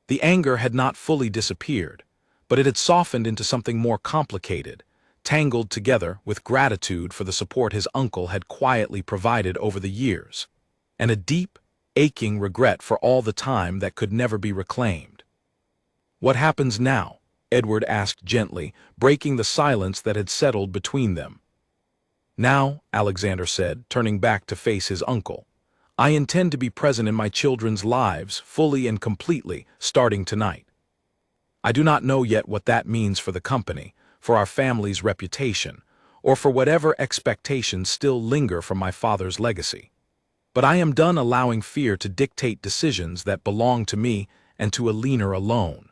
The anger had not fully disappeared, but it had softened into something more complicated, tangled together with gratitude for the support his uncle had quietly provided over the years, and a deep, aching regret for all the time that could never be reclaimed. What happens now? Edward asked gently, breaking the silence that had settled between them. Now, Alexander said, turning back to face his uncle, I intend to be present in my children's lives, fully and completely, starting tonight. I do not know yet what that means for the company, for our family's reputation, or for whatever expectations still linger from my father's legacy. But I am done allowing fear to dictate decisions that belong to me and to Alina alone.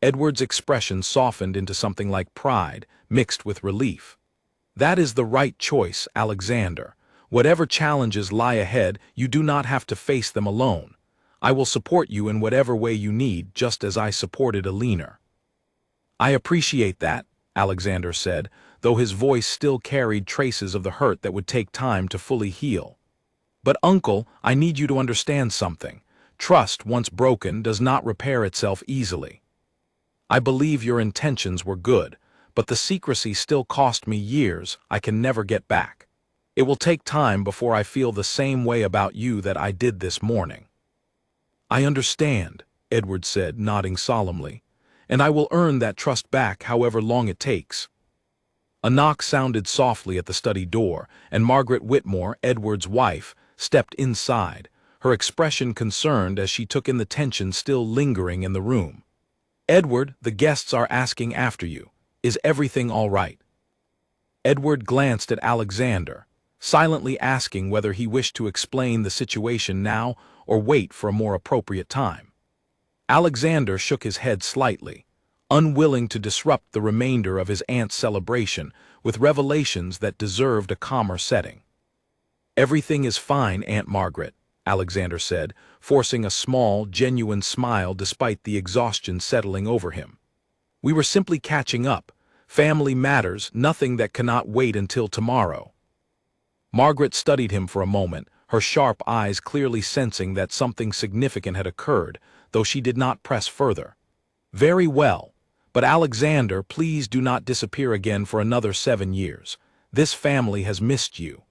Edward's expression softened into something like pride, mixed with relief. That is the right choice, Alexander. Whatever challenges lie ahead, you do not have to face them alone. I will support you in whatever way you need, just as I supported Alina. I appreciate that, Alexander said, though his voice still carried traces of the hurt that would take time to fully heal. But Uncle, I need you to understand something. Trust, once broken, does not repair itself easily. I believe your intentions were good, but the secrecy still cost me years I can never get back. It will take time before I feel the same way about you that I did this morning. I understand, Edward said, nodding solemnly, and I will earn that trust back however long it takes. A knock sounded softly at the study door, and Margaret Whitmore, Edward's wife, stepped inside, her expression concerned as she took in the tension still lingering in the room. Edward, the guests are asking after you. Is everything all right? Edward glanced at Alexander, silently asking whether he wished to explain the situation now or wait for a more appropriate time. Alexander shook his head slightly, unwilling to disrupt the remainder of his aunt's celebration with revelations that deserved a calmer setting. Everything is fine, Aunt Margaret, Alexander said, forcing a small, genuine smile despite the exhaustion settling over him. We were simply catching up. Family matters, nothing that cannot wait until tomorrow. Margaret studied him for a moment, her sharp eyes clearly sensing that something significant had occurred, though she did not press further. Very well, but Alexander, please do not disappear again for another 7 years. This family has missed you.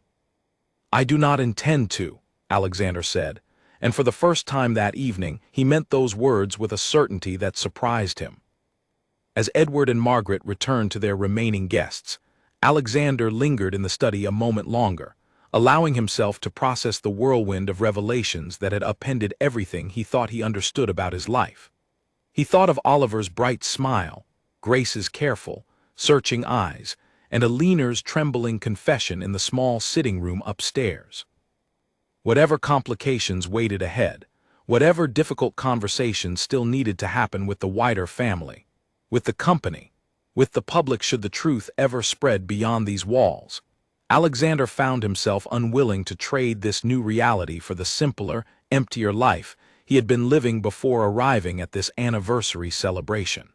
I do not intend to, Alexander said, and for the first time that evening he meant those words with a certainty that surprised him. As Edward and Margaret returned to their remaining guests, Alexander lingered in the study a moment longer, allowing himself to process the whirlwind of revelations that had upended everything he thought he understood about his life. He thought of Oliver's bright smile, Grace's careful, searching eyes, and Alina's trembling confession in the small sitting room upstairs. Whatever complications waited ahead, whatever difficult conversations still needed to happen with the wider family, with the company, with the public should the truth ever spread beyond these walls, Alexander found himself unwilling to trade this new reality for the simpler, emptier life he had been living before arriving at this anniversary celebration.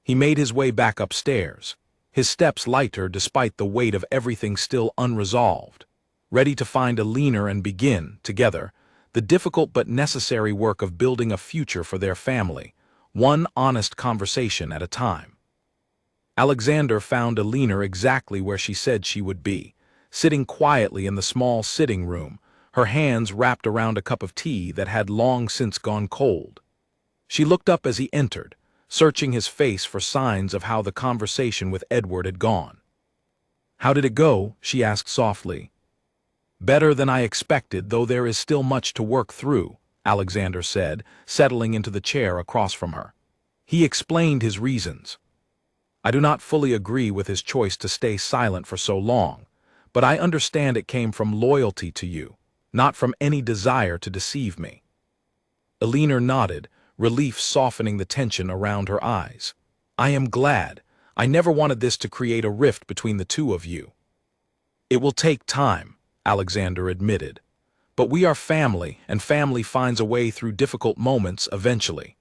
He made his way back upstairs, his steps lighter despite the weight of everything still unresolved, ready to find Alina and begin, together, the difficult but necessary work of building a future for their family, one honest conversation at a time. Alexander found Alina exactly where she said she would be, sitting quietly in the small sitting room, her hands wrapped around a cup of tea that had long since gone cold. She looked up as he entered, searching his face for signs of how the conversation with Edward had gone. "How did it go?" she asked softly. Better than I expected, though there is still much to work through, Alexander said, settling into the chair across from her. He explained his reasons. I do not fully agree with his choice to stay silent for so long, but I understand it came from loyalty to you, not from any desire to deceive me. Elinor nodded, relief softening the tension around her eyes. I am glad. I never wanted this to create a rift between the two of you. It will take time, Alexander admitted. But we are family, and family finds a way through difficult moments eventually.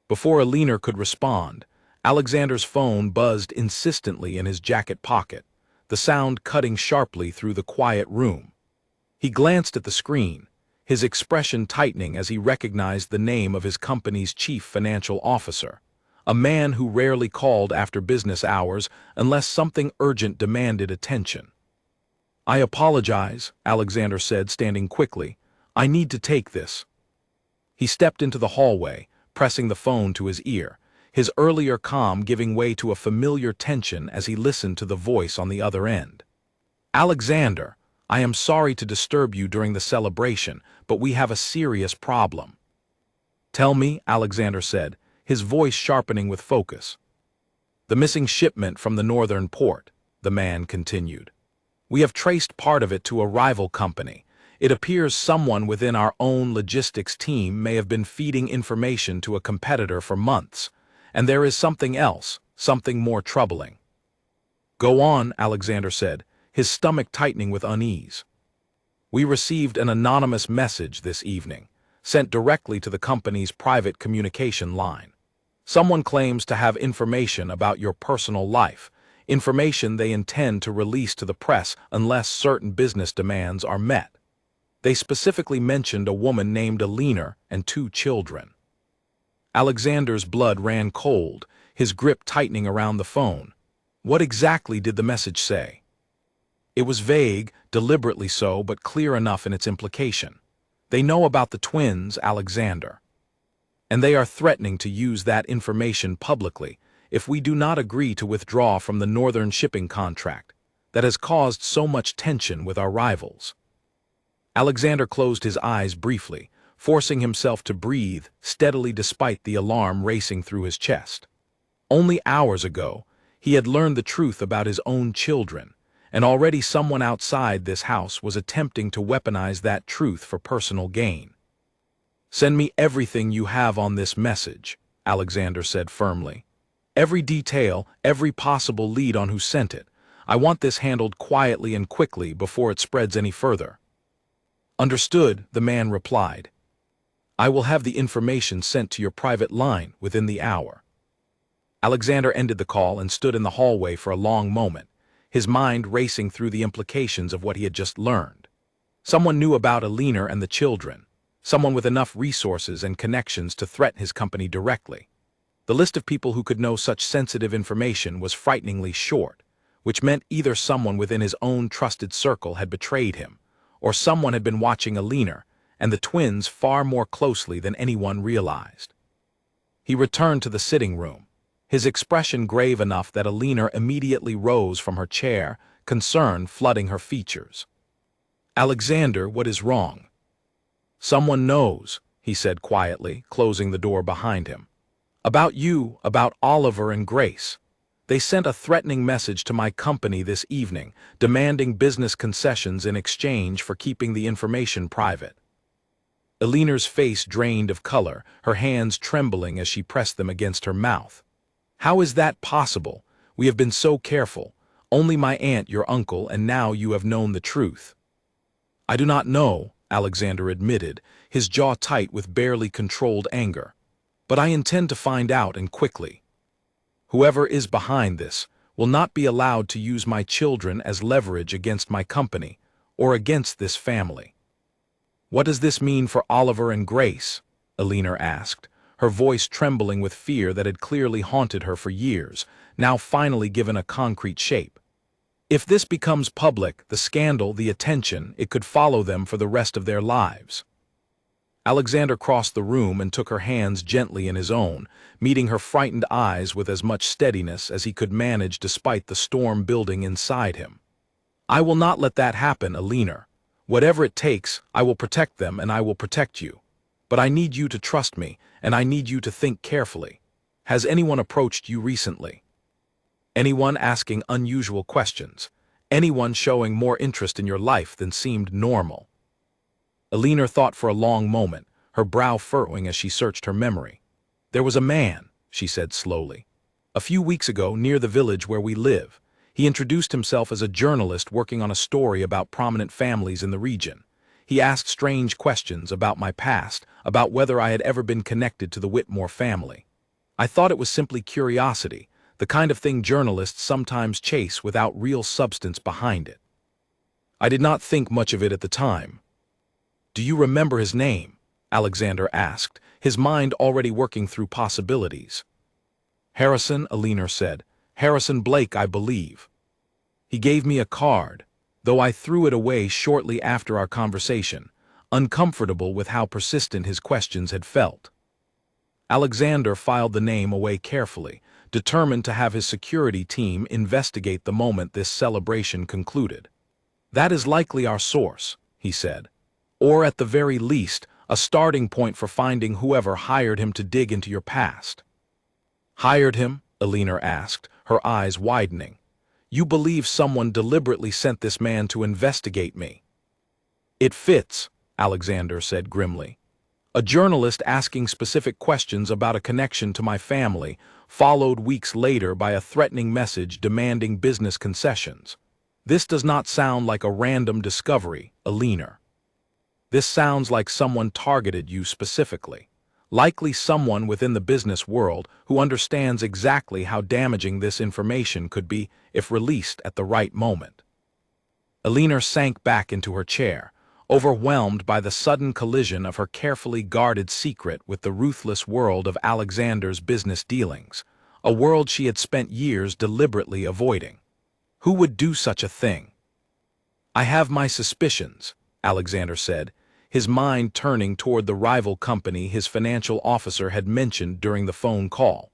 Before Elinor could respond, Alexander's phone buzzed insistently in his jacket pocket, the sound cutting sharply through the quiet room. He glanced at the screen, his expression tightening as he recognized the name of his company's chief financial officer, a man who rarely called after business hours unless something urgent demanded attention. I apologize, Alexander said, standing quickly. I need to take this. He stepped into the hallway, pressing the phone to his ear, his earlier calm giving way to a familiar tension as he listened to the voice on the other end. Alexander, I am sorry to disturb you during the celebration, but we have a serious problem. Tell me, Alexander said, his voice sharpening with focus. The missing shipment from the northern port, the man continued. We have traced part of it to a rival company. It appears someone within our own logistics team may have been feeding information to a competitor for months. And there is something else, something more troubling. Go on, Alexander said, his stomach tightening with unease. We received an anonymous message this evening, sent directly to the company's private communication line. Someone claims to have information about your personal life, information they intend to release to the press unless certain business demands are met. They specifically mentioned a woman named Elinor and 2 children. Alexander's blood ran cold, his grip tightening around the phone. What exactly did the message say? It was vague, deliberately so, but clear enough in its implication. They know about the twins, Alexander. And they are threatening to use that information publicly if we do not agree to withdraw from the northern shipping contract that has caused so much tension with our rivals. Alexander closed his eyes briefly, forcing himself to breathe steadily despite the alarm racing through his chest. Only hours ago, he had learned the truth about his own children, and already someone outside this house was attempting to weaponize that truth for personal gain. Send me everything you have on this message, Alexander said firmly. Every detail, every possible lead on who sent it. I want this handled quietly and quickly before it spreads any further. Understood, the man replied. I will have the information sent to your private line within the hour. Alexander ended the call and stood in the hallway for a long moment, his mind racing through the implications of what he had just learned. Someone knew about Elinor and the children, someone with enough resources and connections to threaten his company directly. The list of people who could know such sensitive information was frighteningly short, which meant either someone within his own trusted circle had betrayed him, or someone had been watching Elinor and the twins far more closely than anyone realized. He returned to the sitting room, his expression grave enough that Elinor immediately rose from her chair, concern flooding her features. Alexander, what is wrong? Someone knows, he said quietly, closing the door behind him. About you, about Oliver and Grace. They sent a threatening message to my company this evening, demanding business concessions in exchange for keeping the information private. Elinor's face drained of color, her hands trembling as she pressed them against her mouth. How is that possible? We have been so careful. Only my aunt, your uncle, and now you have known the truth. I do not know, Alexander admitted, his jaw tight with barely controlled anger. But I intend to find out, and quickly. Whoever is behind this will not be allowed to use my children as leverage against my company or against this family. What does this mean for Oliver and Grace? Elinor asked, her voice trembling with fear that had clearly haunted her for years, now finally given a concrete shape. If this becomes public, the scandal, the attention, it could follow them for the rest of their lives. Alexander crossed the room and took her hands gently in his own, meeting her frightened eyes with as much steadiness as he could manage despite the storm building inside him. I will not let that happen, Elinor. Whatever it takes, I will protect them and I will protect you. But I need you to trust me, and I need you to think carefully. Has anyone approached you recently? Anyone asking unusual questions? Anyone showing more interest in your life than seemed normal? Alina thought for a long moment, her brow furrowing as she searched her memory. There was a man, she said slowly. A few weeks ago, near the village where we live, he introduced himself as a journalist working on a story about prominent families in the region. He asked strange questions about my past, about whether I had ever been connected to the Whitmore family. I thought it was simply curiosity, the kind of thing journalists sometimes chase without real substance behind it. I did not think much of it at the time. Do you remember his name? Alexander asked, his mind already working through possibilities. Harrison, Alina said. Harrison Blake, I believe. He gave me a card, though I threw it away shortly after our conversation, uncomfortable with how persistent his questions had felt. Alexander filed the name away carefully, determined to have his security team investigate the moment this celebration concluded. That is likely our source, he said. Or at the very least, a starting point for finding whoever hired him to dig into your past. Hired him? Alina asked, her eyes widening. You believe someone deliberately sent this man to investigate me? It fits, Alexander said grimly. A journalist asking specific questions about a connection to my family, followed weeks later by a threatening message demanding business concessions. This does not sound like a random discovery, Alina. This sounds like someone targeted you specifically. Likely someone within the business world who understands exactly how damaging this information could be if released at the right moment. Alina sank back into her chair, overwhelmed by the sudden collision of her carefully guarded secret with the ruthless world of Alexander's business dealings, a world she had spent years deliberately avoiding. Who would do such a thing? I have my suspicions, Alexander said, his mind turning toward the rival company his financial officer had mentioned during the phone call.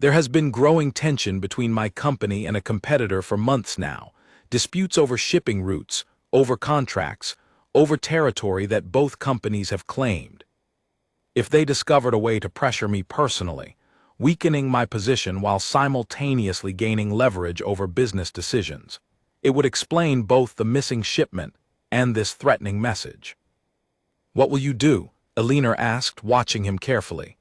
There has been growing tension between my company and a competitor for months now, disputes over shipping routes, over contracts, over territory that both companies have claimed. If they discovered a way to pressure me personally, weakening my position while simultaneously gaining leverage over business decisions, it would explain both the missing shipment and this threatening message. What will you do? Alina asked, watching him carefully.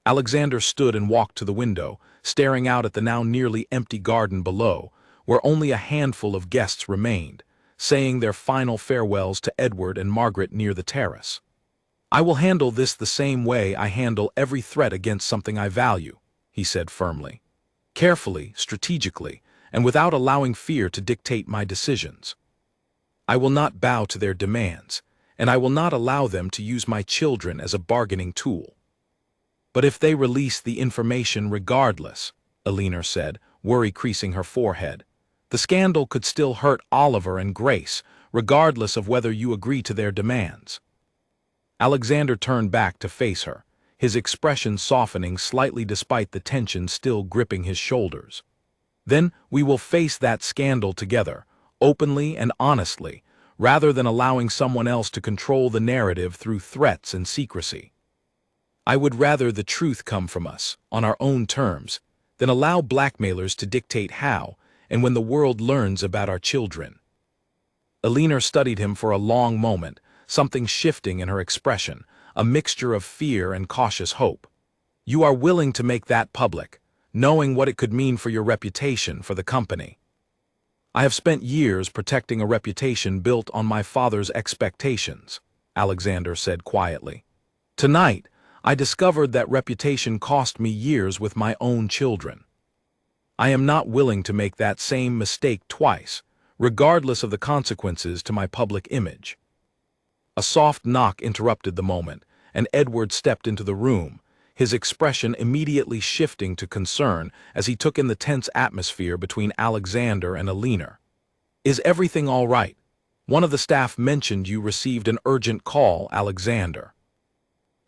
Alexander stood and walked to the window, staring out at the now nearly empty garden below, where only a handful of guests remained, saying their final farewells to Edward and Margaret near the terrace. I will handle this the same way I handle every threat against something I value, he said firmly. Carefully, strategically, and without allowing fear to dictate my decisions. I will not bow to their demands, and I will not allow them to use my children as a bargaining tool. But if they release the information regardless, Alina said, worry creasing her forehead, the scandal could still hurt Oliver and Grace, regardless of whether you agree to their demands. Alexander turned back to face her, his expression softening slightly despite the tension still gripping his shoulders. Then we will face that scandal together, openly and honestly, rather than allowing someone else to control the narrative through threats and secrecy. I would rather the truth come from us, on our own terms, than allow blackmailers to dictate how and when the world learns about our children. Alina studied him for a long moment, something shifting in her expression, a mixture of fear and cautious hope. You are willing to make that public, knowing what it could mean for your reputation for the company. I have spent years protecting a reputation built on my father's expectations, Alexander said quietly. Tonight, I discovered that reputation cost me years with my own children. I am not willing to make that same mistake twice, regardless of the consequences to my public image. A soft knock interrupted the moment, and Edward stepped into the room, his expression immediately shifting to concern as he took in the tense atmosphere between Alexander and Alina. Is everything all right? One of the staff mentioned you received an urgent call, Alexander.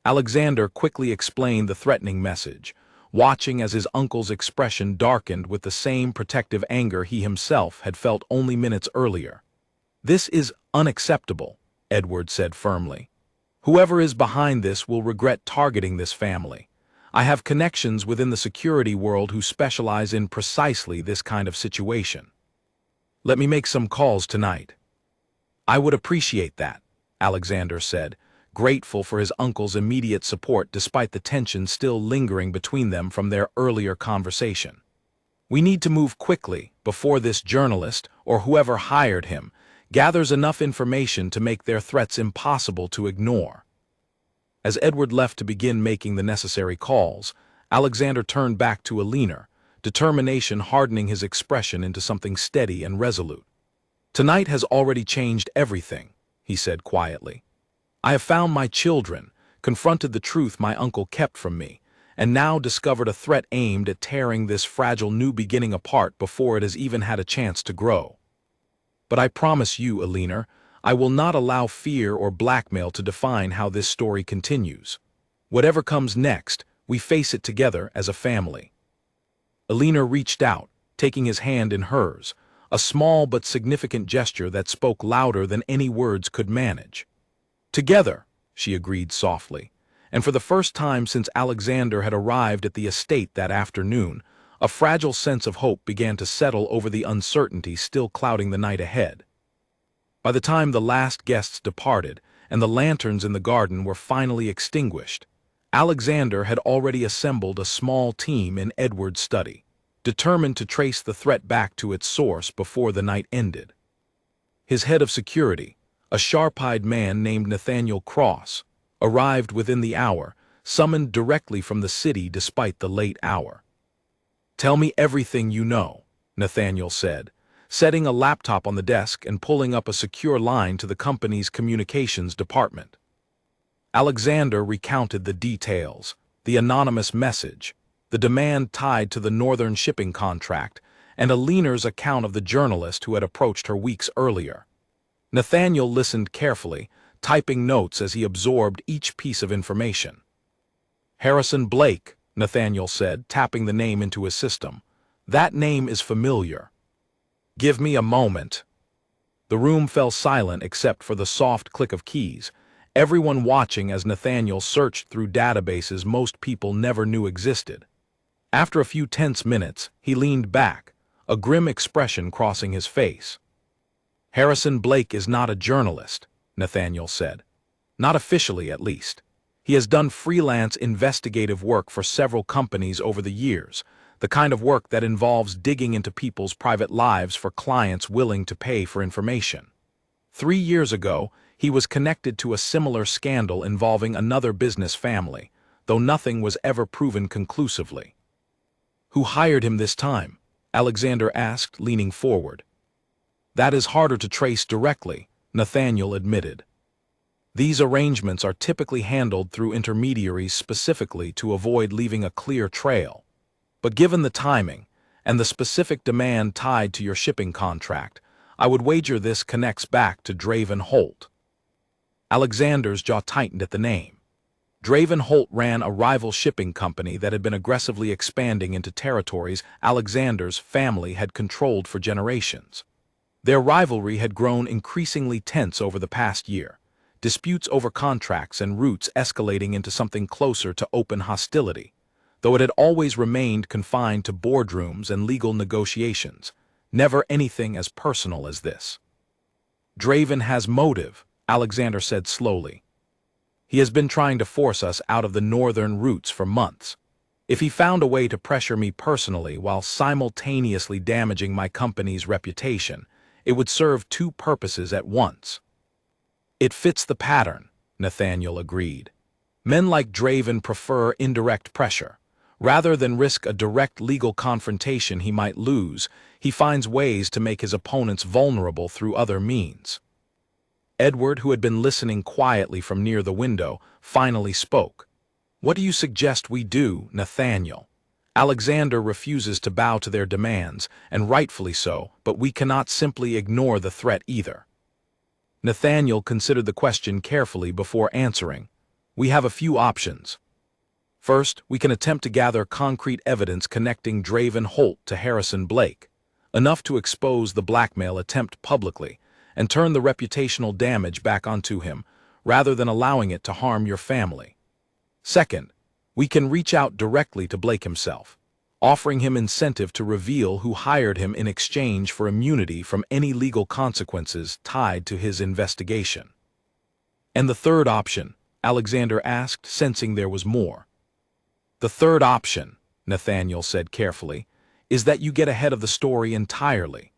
Alexander quickly explained the threatening message, watching as his uncle's expression darkened with the same protective anger he himself had felt only minutes earlier. This is Unacceptable, Edward said firmly. Whoever is behind this will regret targeting this family. I have connections within the security world who specialize in precisely this kind of situation. Let me make some calls tonight. I would appreciate that, Alexander said, grateful for his uncle's immediate support despite the tension still lingering between them from their earlier conversation. We need to move quickly before this journalist, or whoever hired him, gathers enough information to make their threats impossible to ignore. As Edward left to begin making the necessary calls, Alexander turned back to Alina, determination hardening his expression into something steady and resolute. Tonight has already changed everything, he said quietly. I have found my children, confronted the truth my uncle kept from me, and now discovered a threat aimed at tearing this fragile new beginning apart before it has even had a chance to grow. But I promise you, Alina, I will not allow fear or blackmail to define how this story continues. Whatever comes next, we face it together as a family. Alina reached out, taking his hand in hers, a small but significant gesture that spoke louder than any words could manage. Together, she agreed softly, and for the first time since Alexander had arrived at the estate that afternoon, a fragile sense of hope began to settle over the uncertainty still clouding the night ahead. By the time the last guests departed and the lanterns in the garden were finally extinguished, Alexander had already assembled a small team in Edward's study, determined to trace the threat back to its source before the night ended. His head of security, a sharp-eyed man named Nathaniel Cross, arrived within the hour, summoned directly from the city despite the late hour. Tell me everything you know, Nathaniel said, setting a laptop on the desk and pulling up a secure line to the company's communications department. Alexander recounted the details, the anonymous message, the demand tied to the northern shipping contract, and Alina's account of the journalist who had approached her weeks earlier. Nathaniel listened carefully, typing notes as he absorbed each piece of information. Harrison Blake, Nathaniel said, tapping the name into his system. That name is familiar. Give me a moment. The room fell silent except for the soft click of keys, everyone watching as Nathaniel searched through databases most people never knew existed. After a few tense minutes, he leaned back, a grim expression crossing his face. Harrison Blake is not a journalist, Nathaniel said. Not officially, at least. He has done freelance investigative work for several companies over the years, the kind of work that involves digging into people's private lives for clients willing to pay for information. 3 years ago, he was connected to a similar scandal involving another business family, though nothing was ever proven conclusively. Who hired him this time? Alexander asked, leaning forward. That is harder to trace directly, Nathaniel admitted. These arrangements are typically handled through intermediaries specifically to avoid leaving a clear trail. But given the timing, and the specific demand tied to your shipping contract, I would wager this connects back to Draven Holt. Alexander's jaw tightened at the name. Draven Holt ran a rival shipping company that had been aggressively expanding into territories Alexander's family had controlled for generations. Their rivalry had grown increasingly tense over the past year, disputes over contracts and routes escalating into something closer to open hostility, though it had always remained confined to boardrooms and legal negotiations, never anything as personal as this. Draven has motive, Alexander said slowly. He has been trying to force us out of the northern routes for months. If he found a way to pressure me personally while simultaneously damaging my company's reputation, it would serve two purposes at once. It fits the pattern, Nathaniel agreed. Men like Draven prefer indirect pressure. Rather than risk a direct legal confrontation he might lose, he finds ways to make his opponents vulnerable through other means. Edward, who had been listening quietly from near the window, finally spoke. What do you suggest we do, Nathaniel? Alexander refuses to bow to their demands, and rightfully so, but we cannot simply ignore the threat either. Nathaniel considered the question carefully before answering. We have a few options. First, we can attempt to gather concrete evidence connecting Draven Holt to Harrison Blake, enough to expose the blackmail attempt publicly, and turn the reputational damage back onto him, rather than allowing it to harm your family. Second, we can reach out directly to Blake himself, offering him incentive to reveal who hired him in exchange for immunity from any legal consequences tied to his investigation. And the third option, Alexander asked, sensing there was more. The third option, Nathaniel said carefully, is that you get ahead of the story entirely.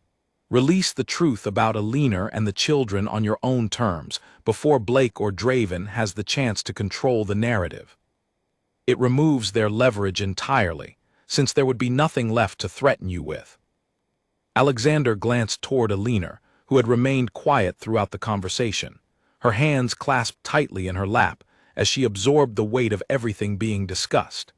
Release the truth about Alina and the children on your own terms before Blake or Draven has the chance to control the narrative. It removes their leverage entirely, since there would be nothing left to threaten you with. Alexander glanced toward Alina, who had remained quiet throughout the conversation, her hands clasped tightly in her lap as she absorbed the weight of everything being discussed.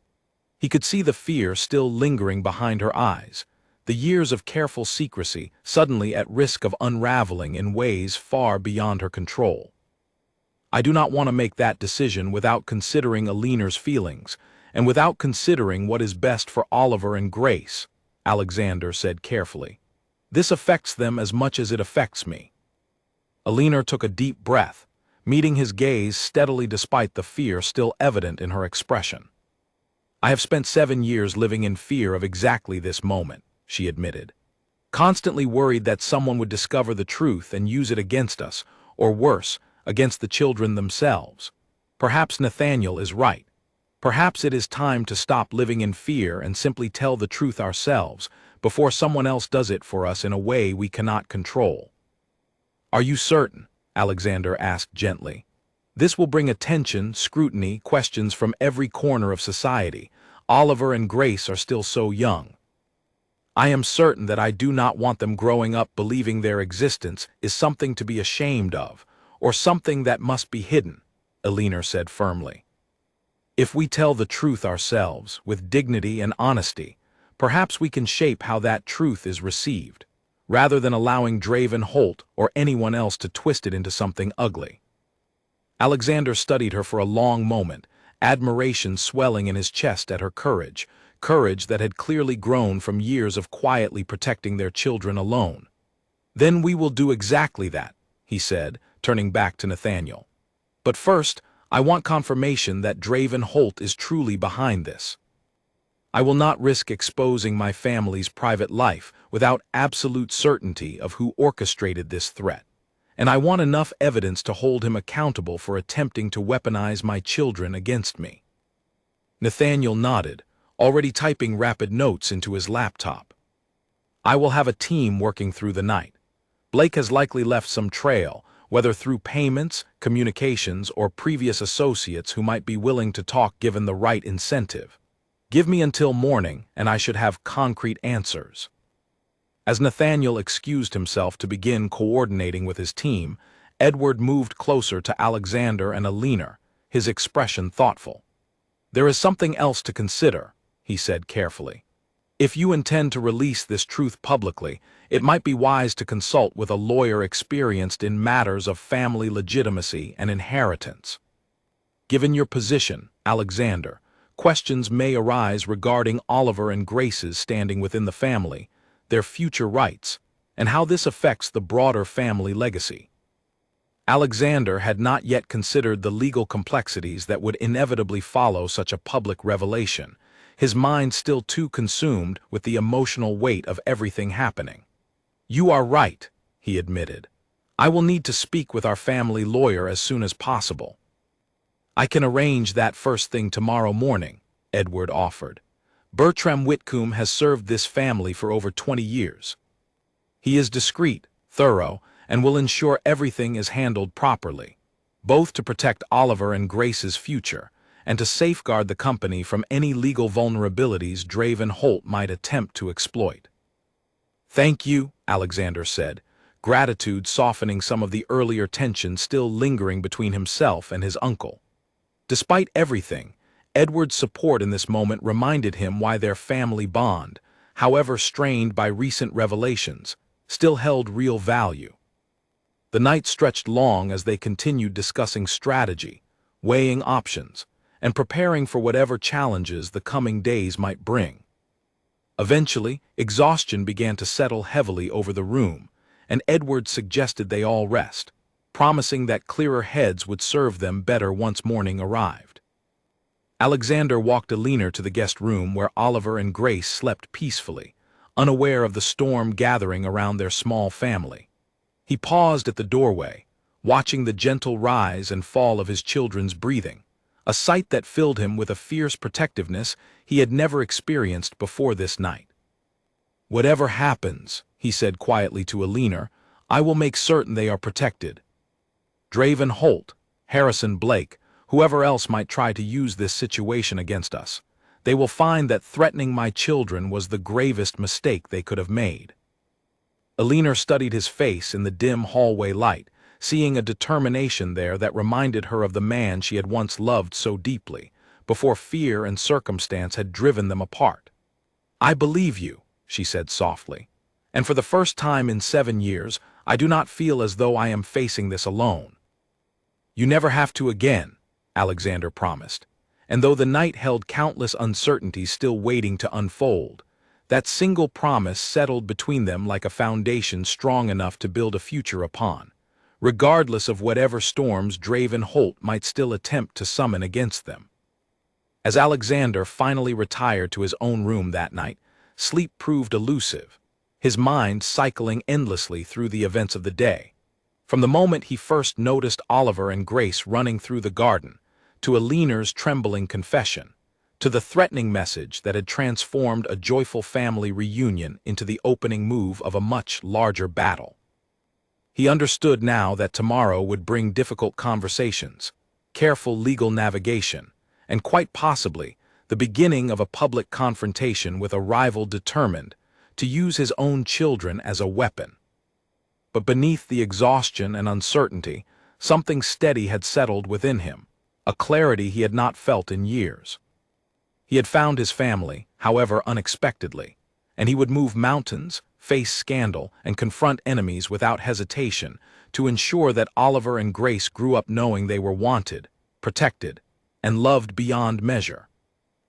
He could see the fear still lingering behind her eyes, the years of careful secrecy suddenly at risk of unraveling in ways far beyond her control. I do not want to make that decision without considering Alina's feelings, and without considering what is best for Oliver and Grace, Alexander said carefully. This affects them as much as it affects me. Alina took a deep breath, meeting his gaze steadily despite the fear still evident in her expression. I have spent 7 years living in fear of exactly this moment, she admitted. Constantly worried that someone would discover the truth and use it against us, or worse, against the children themselves. Perhaps Nathaniel is right. Perhaps it is time to stop living in fear and simply tell the truth ourselves before someone else does it for us in a way we cannot control. Are you certain? Alexander asked gently. This will bring attention, scrutiny, questions from every corner of society. Oliver and Grace are still so young. I am certain that I do not want them growing up believing their existence is something to be ashamed of, or something that must be hidden, Alina said firmly. If we tell the truth ourselves, with dignity and honesty, perhaps we can shape how that truth is received, rather than allowing Draven Holt or anyone else to twist it into something ugly. Alexander studied her for a long moment, admiration swelling in his chest at her courage that had clearly grown from years of quietly protecting their children alone. Then we will do exactly that, he said, turning back to Nathaniel. But first, I want confirmation that Draven Holt is truly behind this. I will not risk exposing my family's private life without absolute certainty of who orchestrated this threat, and I want enough evidence to hold him accountable for attempting to weaponize my children against me. Nathaniel nodded, already typing rapid notes into his laptop. I will have a team working through the night. Blake has likely left some trail, whether through payments, communications, or previous associates who might be willing to talk given the right incentive. Give me until morning, and I should have concrete answers. As Nathaniel excused himself to begin coordinating with his team, Edward moved closer to Alexander and Alina, his expression thoughtful. There is something else to consider, he said carefully. If you intend to release this truth publicly, it might be wise to consult with a lawyer experienced in matters of family legitimacy and inheritance. Given your position, Alexander, questions may arise regarding Oliver and Grace's standing within the family, their future rights, and how this affects the broader family legacy. Alexander had not yet considered the legal complexities that would inevitably follow such a public revelation, his mind still too consumed with the emotional weight of everything happening. You are right, he admitted. I will need to speak with our family lawyer as soon as possible. I can arrange that first thing tomorrow morning, Edward offered. Bertram Whitcomb has served this family for over 20 years. He is discreet, thorough, and will ensure everything is handled properly, both to protect Oliver and Grace's future, and to safeguard the company from any legal vulnerabilities Draven Holt might attempt to exploit. Thank you, Alexander said, gratitude softening some of the earlier tension still lingering between himself and his uncle. Despite everything, Edward's support in this moment reminded him why their family bond, however strained by recent revelations, still held real value. The night stretched long as they continued discussing strategy, weighing options, and preparing for whatever challenges the coming days might bring. Eventually, exhaustion began to settle heavily over the room, and Edward suggested they all rest, promising that clearer heads would serve them better once morning arrived. Alexander walked Alina to the guest room where Oliver and Grace slept peacefully, unaware of the storm gathering around their small family. He paused at the doorway, watching the gentle rise and fall of his children's breathing, a sight that filled him with a fierce protectiveness he had never experienced before this night. "Whatever happens," he said quietly to Alina, "I will make certain they are protected. Draven Holt, Harrison Blake, whoever else might try to use this situation against us, they will find that threatening my children was the gravest mistake they could have made." Alina studied his face in the dim hallway light, seeing a determination there that reminded her of the man she had once loved so deeply, before fear and circumstance had driven them apart. "I believe you," she said softly, "and for the first time in 7 years, I do not feel as though I am facing this alone." "You never have to again," Alexander promised, and though the night held countless uncertainties still waiting to unfold, that single promise settled between them like a foundation strong enough to build a future upon, regardless of whatever storms Draven Holt might still attempt to summon against them. As Alexander finally retired to his own room that night, sleep proved elusive, his mind cycling endlessly through the events of the day. From the moment he first noticed Oliver and Grace running through the garden, to Alina's trembling confession, to the threatening message that had transformed a joyful family reunion into the opening move of a much larger battle. He understood now that tomorrow would bring difficult conversations, careful legal navigation, and quite possibly the beginning of a public confrontation with a rival determined to use his own children as a weapon. But beneath the exhaustion and uncertainty, something steady had settled within him, a clarity he had not felt in years. He had found his family, however unexpectedly, and he would move mountains, face scandal, and confront enemies without hesitation to ensure that Oliver and Grace grew up knowing they were wanted, protected, and loved beyond measure.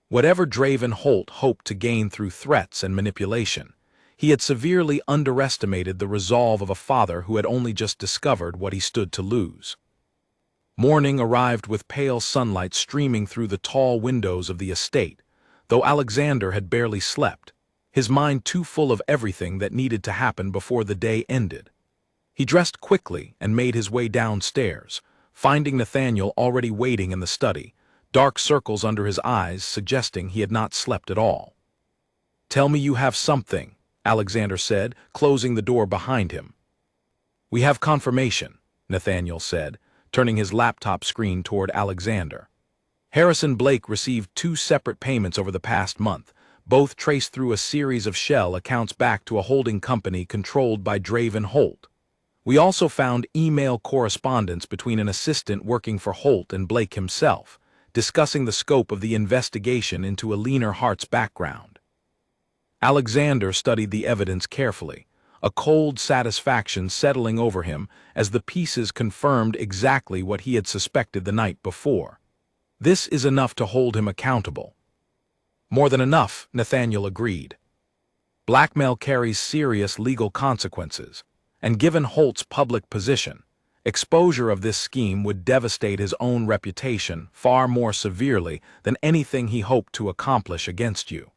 Whatever Draven Holt hoped to gain through threats and manipulation, he had severely underestimated the resolve of a father who had only just discovered what he stood to lose. Morning arrived with pale sunlight streaming through the tall windows of the estate, though Alexander had barely slept, his mind too full of everything that needed to happen before the day ended. He dressed quickly and made his way downstairs, finding Nathaniel already waiting in the study, dark circles under his eyes suggesting he had not slept at all. "Tell me you have something," Alexander said, closing the door behind him. "We have confirmation," Nathaniel said, turning his laptop screen toward Alexander. "Harrison Blake received 2 separate payments over the past month, both traced through a series of shell accounts back to a holding company controlled by Draven Holt. We also found email correspondence between an assistant working for Holt and Blake himself, discussing the scope of the investigation into Alina Hart's background." Alexander studied the evidence carefully, a cold satisfaction settling over him as the pieces confirmed exactly what he had suspected the night before. This is enough to hold him accountable. "More than enough," Nathaniel agreed. "Blackmail carries serious legal consequences, and given Holt's public position, exposure of this scheme would devastate his own reputation far more severely than anything he hoped to accomplish against you."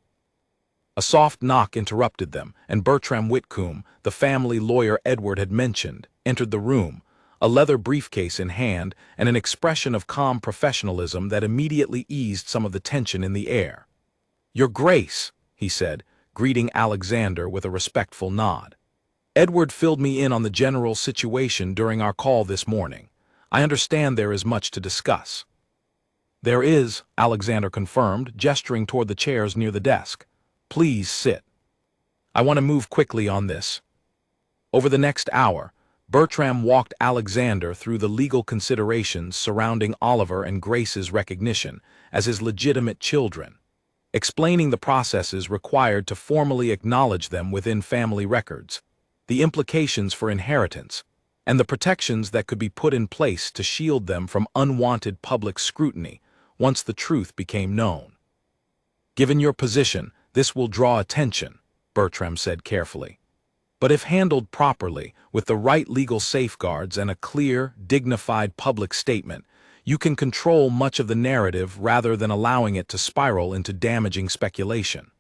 A soft knock interrupted them, and Bertram Whitcomb, the family lawyer Edward had mentioned, entered the room, a leather briefcase in hand and an expression of calm professionalism that immediately eased some of the tension in the air. "Your Grace," he said, greeting Alexander with a respectful nod. "Edward filled me in on the general situation during our call this morning. I understand there is much to discuss." "There is," Alexander confirmed, gesturing toward the chairs near the desk. "Please sit. I want to move quickly on this." Over the next hour, Bertram walked Alexander through the legal considerations surrounding Oliver and Grace's recognition as his legitimate children, explaining the processes required to formally acknowledge them within family records, the implications for inheritance, and the protections that could be put in place to shield them from unwanted public scrutiny once the truth became known. "Given your position, this will draw attention," Bertram said carefully. But if handled properly, with the right legal safeguards and a clear, dignified public statement, you can control much of the narrative rather than allowing it to spiral into damaging speculation.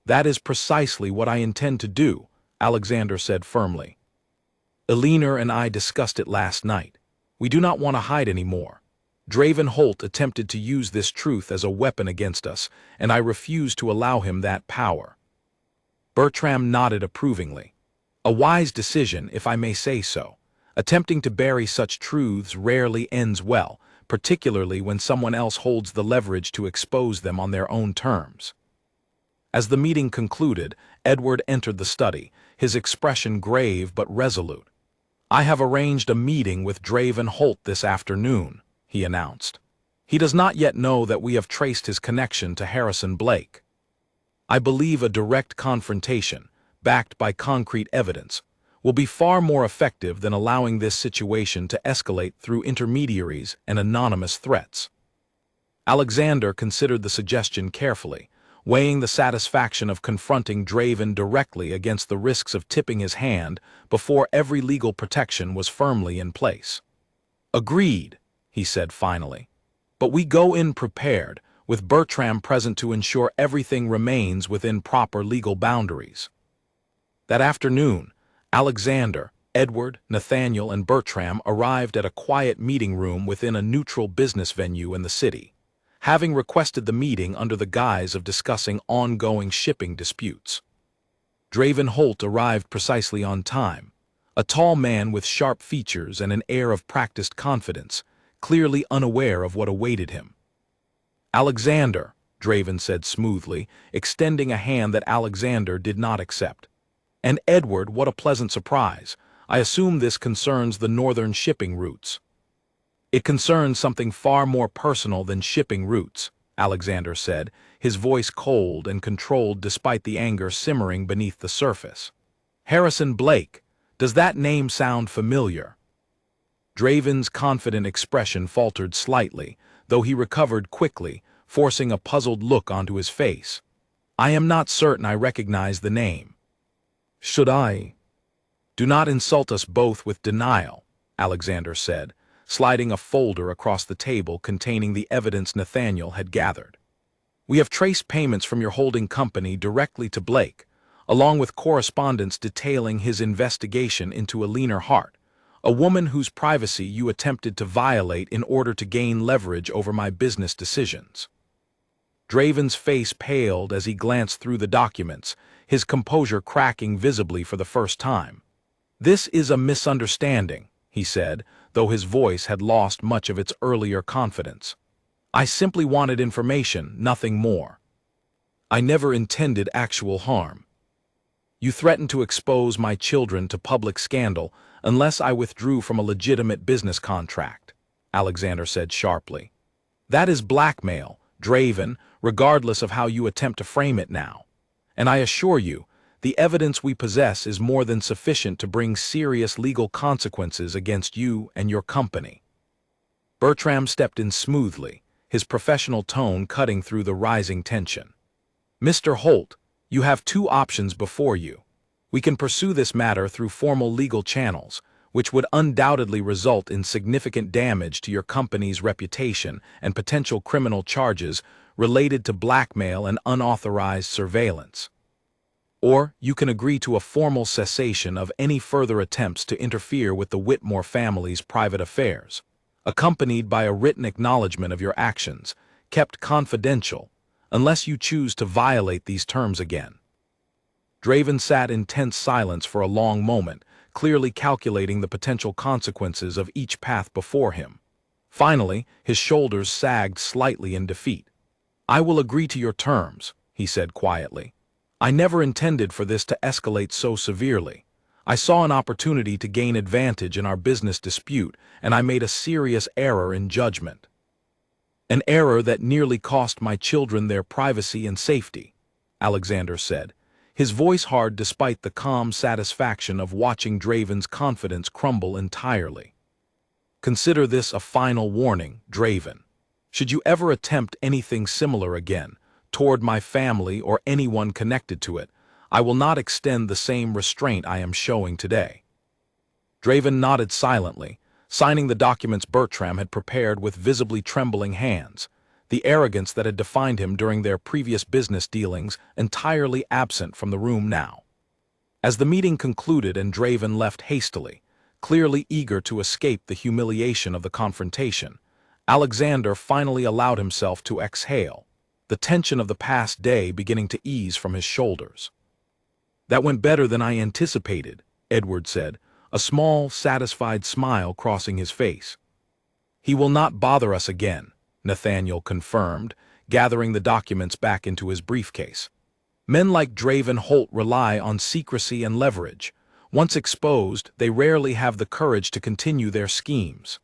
That is precisely what I intend to do, Alexander said firmly. Elinor and I discussed it last night. We do not want to hide anymore. Draven Holt attempted to use this truth as a weapon against us, and I refuse to allow him that power. Bertram nodded approvingly. A wise decision, if I may say so. Attempting to bury such truths rarely ends well, particularly when someone else holds the leverage to expose them on their own terms. As the meeting concluded, Edward entered the study, his expression grave but resolute. "I have arranged a meeting with Draven Holt this afternoon," he announced. "He does not yet know that we have traced his connection to Harrison Blake. I believe a direct confrontation, backed by concrete evidence, will be far more effective than allowing this situation to escalate through intermediaries and anonymous threats." Alexander considered the suggestion carefully, weighing the satisfaction of confronting Draven directly against the risks of tipping his hand before every legal protection was firmly in place. "Agreed," he said finally. "But we go in prepared, with Bertram present to ensure everything remains within proper legal boundaries." That afternoon, Alexander, Edward, Nathaniel, and Bertram arrived at a quiet meeting room within a neutral business venue in the city, having requested the meeting under the guise of discussing ongoing shipping disputes. Draven Holt arrived precisely on time, a tall man with sharp features and an air of practiced confidence, clearly unaware of what awaited him. "Alexander," Draven said smoothly, extending a hand that Alexander did not accept. "And Edward, what a pleasant surprise. I assume this concerns the northern shipping routes." "It concerns something far more personal than shipping routes," Alexander said, his voice cold and controlled despite the anger simmering beneath the surface. "Harrison Blake, does that name sound familiar?" Draven's confident expression faltered slightly, though he recovered quickly, forcing a puzzled look onto his face. "I am not certain I recognize the name." "Should I?" "Do not insult us both with denial," Alexander said, sliding a folder across the table containing the evidence Nathaniel had gathered. "We have traced payments from your holding company directly to Blake, along with correspondence detailing his investigation into Elinor Hart, a woman whose privacy you attempted to violate in order to gain leverage over my business decisions." Draven's face paled as he glanced through the documents, his composure cracking visibly for the first time. "This is a misunderstanding," he said, though his voice had lost much of its earlier confidence. "I simply wanted information, nothing more. I never intended actual harm. You threatened to expose my children to public scandal unless I withdrew from a legitimate business contract," Alexander said sharply. "That is blackmail, Draven, regardless of how you attempt to frame it now. And I assure you, the evidence we possess is more than sufficient to bring serious legal consequences against you and your company." Bertram stepped in smoothly, his professional tone cutting through the rising tension. "Mr. Holt, you have two options before you. We can pursue this matter through formal legal channels, which would undoubtedly result in significant damage to your company's reputation and potential criminal charges related to blackmail and unauthorized surveillance. Or you can agree to a formal cessation of any further attempts to interfere with the Whitmore family's private affairs, accompanied by a written acknowledgement of your actions, kept confidential, unless you choose to violate these terms again." Draven sat in tense silence for a long moment, clearly calculating the potential consequences of each path before him. Finally, his shoulders sagged slightly in defeat. "I will agree to your terms," he said quietly. "I never intended for this to escalate so severely. I saw an opportunity to gain advantage in our business dispute, and I made a serious error in judgment. An error that nearly cost my children their privacy and safety," Alexander said, his voice hard despite the calm satisfaction of watching Draven's confidence crumble entirely. "Consider this a final warning, Draven. Should you ever attempt anything similar again, toward my family or anyone connected to it, I will not extend the same restraint I am showing today." Draven nodded silently, signing the documents Bertram had prepared with visibly trembling hands, the arrogance that had defined him during their previous business dealings entirely absent from the room now. As the meeting concluded and Draven left hastily, clearly eager to escape the humiliation of the confrontation, Alexander finally allowed himself to exhale, the tension of the past day beginning to ease from his shoulders. "That went better than I anticipated," Edward said, a small, satisfied smile crossing his face. "He will not bother us again," Nathaniel confirmed, gathering the documents back into his briefcase. "Men like Draven Holt rely on secrecy and leverage. Once exposed, they rarely have the courage to continue their schemes."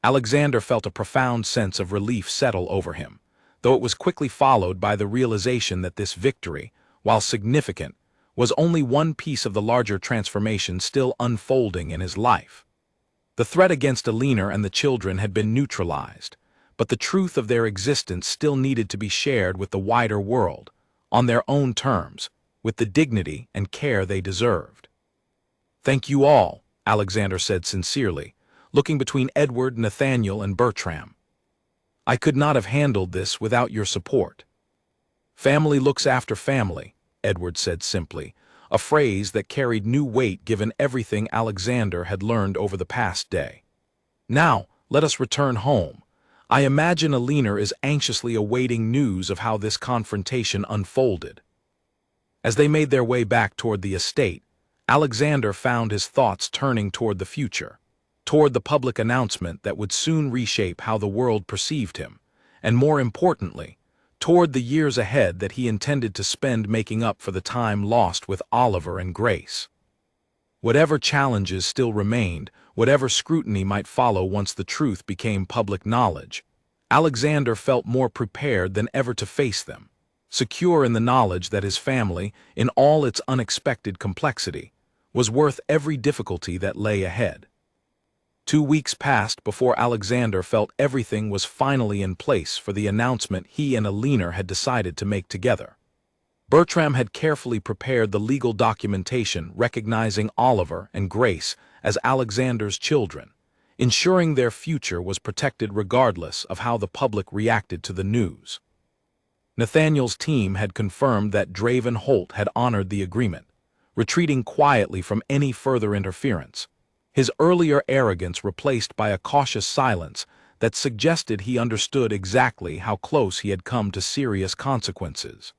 Alexander felt a profound sense of relief settle over him, though it was quickly followed by the realization that this victory, while significant, was only one piece of the larger transformation still unfolding in his life. The threat against Alina and the children had been neutralized, but the truth of their existence still needed to be shared with the wider world, on their own terms, with the dignity and care they deserved. "Thank you all," Alexander said sincerely, looking between Edward, Nathaniel, and Bertram. "I could not have handled this without your support." "Family looks after family," Edward said simply, a phrase that carried new weight given everything Alexander had learned over the past day. "Now, let us return home. I imagine Alina is anxiously awaiting news of how this confrontation unfolded." As they made their way back toward the estate, Alexander found his thoughts turning toward the future, toward the public announcement that would soon reshape how the world perceived him, and more importantly, toward the years ahead that he intended to spend making up for the time lost with Oliver and Grace. Whatever challenges still remained, whatever scrutiny might follow once the truth became public knowledge, Alexander felt more prepared than ever to face them, secure in the knowledge that his family, in all its unexpected complexity, was worth every difficulty that lay ahead. 2 weeks passed before Alexander felt everything was finally in place for the announcement he and Alina had decided to make together. Bertram had carefully prepared the legal documentation recognizing Oliver and Grace as Alexander's children, ensuring their future was protected regardless of how the public reacted to the news. Nathaniel's team had confirmed that Draven Holt had honored the agreement, retreating quietly from any further interference, his earlier arrogance replaced by a cautious silence that suggested he understood exactly how close he had come to serious consequences.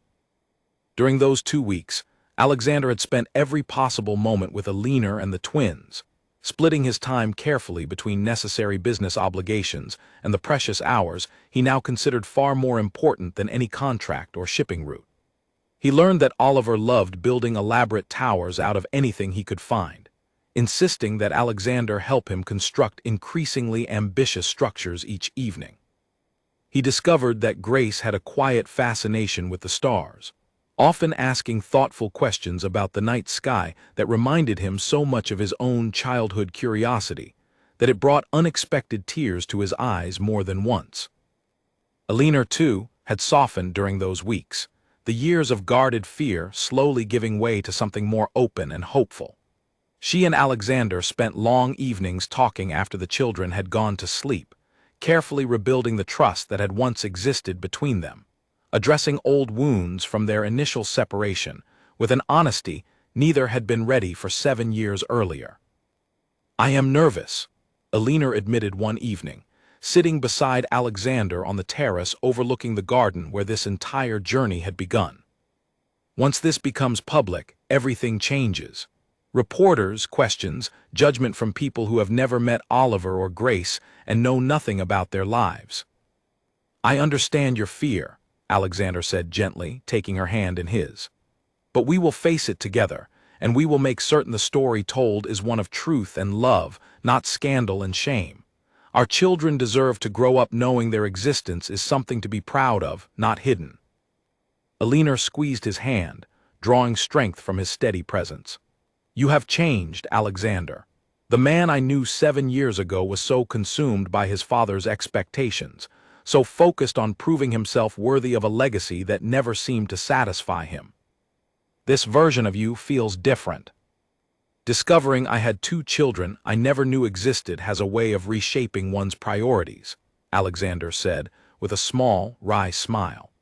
During those 2 weeks, Alexander had spent every possible moment with Alina and the twins, splitting his time carefully between necessary business obligations and the precious hours he now considered far more important than any contract or shipping route. He learned that Oliver loved building elaborate towers out of anything he could find, insisting that Alexander help him construct increasingly ambitious structures each evening. He discovered that Grace had a quiet fascination with the stars, often asking thoughtful questions about the night sky that reminded him so much of his own childhood curiosity that it brought unexpected tears to his eyes more than once. Alina, too, had softened during those weeks, the years of guarded fear slowly giving way to something more open and hopeful. She and Alexander spent long evenings talking after the children had gone to sleep, carefully rebuilding the trust that had once existed between them, addressing old wounds from their initial separation with an honesty neither had been ready for 7 years earlier. "I am nervous," Alina admitted one evening, sitting beside Alexander on the terrace overlooking the garden where this entire journey had begun. "Once this becomes public, everything changes. Reporters, questions, judgment from people who have never met Oliver or Grace and know nothing about their lives." "I understand your fear," Alexander said gently, taking her hand in his. "But we will face it together, and we will make certain the story told is one of truth and love, not scandal and shame. Our children deserve to grow up knowing their existence is something to be proud of, not hidden." Alina squeezed his hand, drawing strength from his steady presence. "You have changed, Alexander. The man I knew 7 years ago was so consumed by his father's expectations, so focused on proving himself worthy of a legacy that never seemed to satisfy him." This version of you feels different. Discovering I had two children I never knew existed has a way of reshaping one's priorities, Alexander said, with a small, wry smile.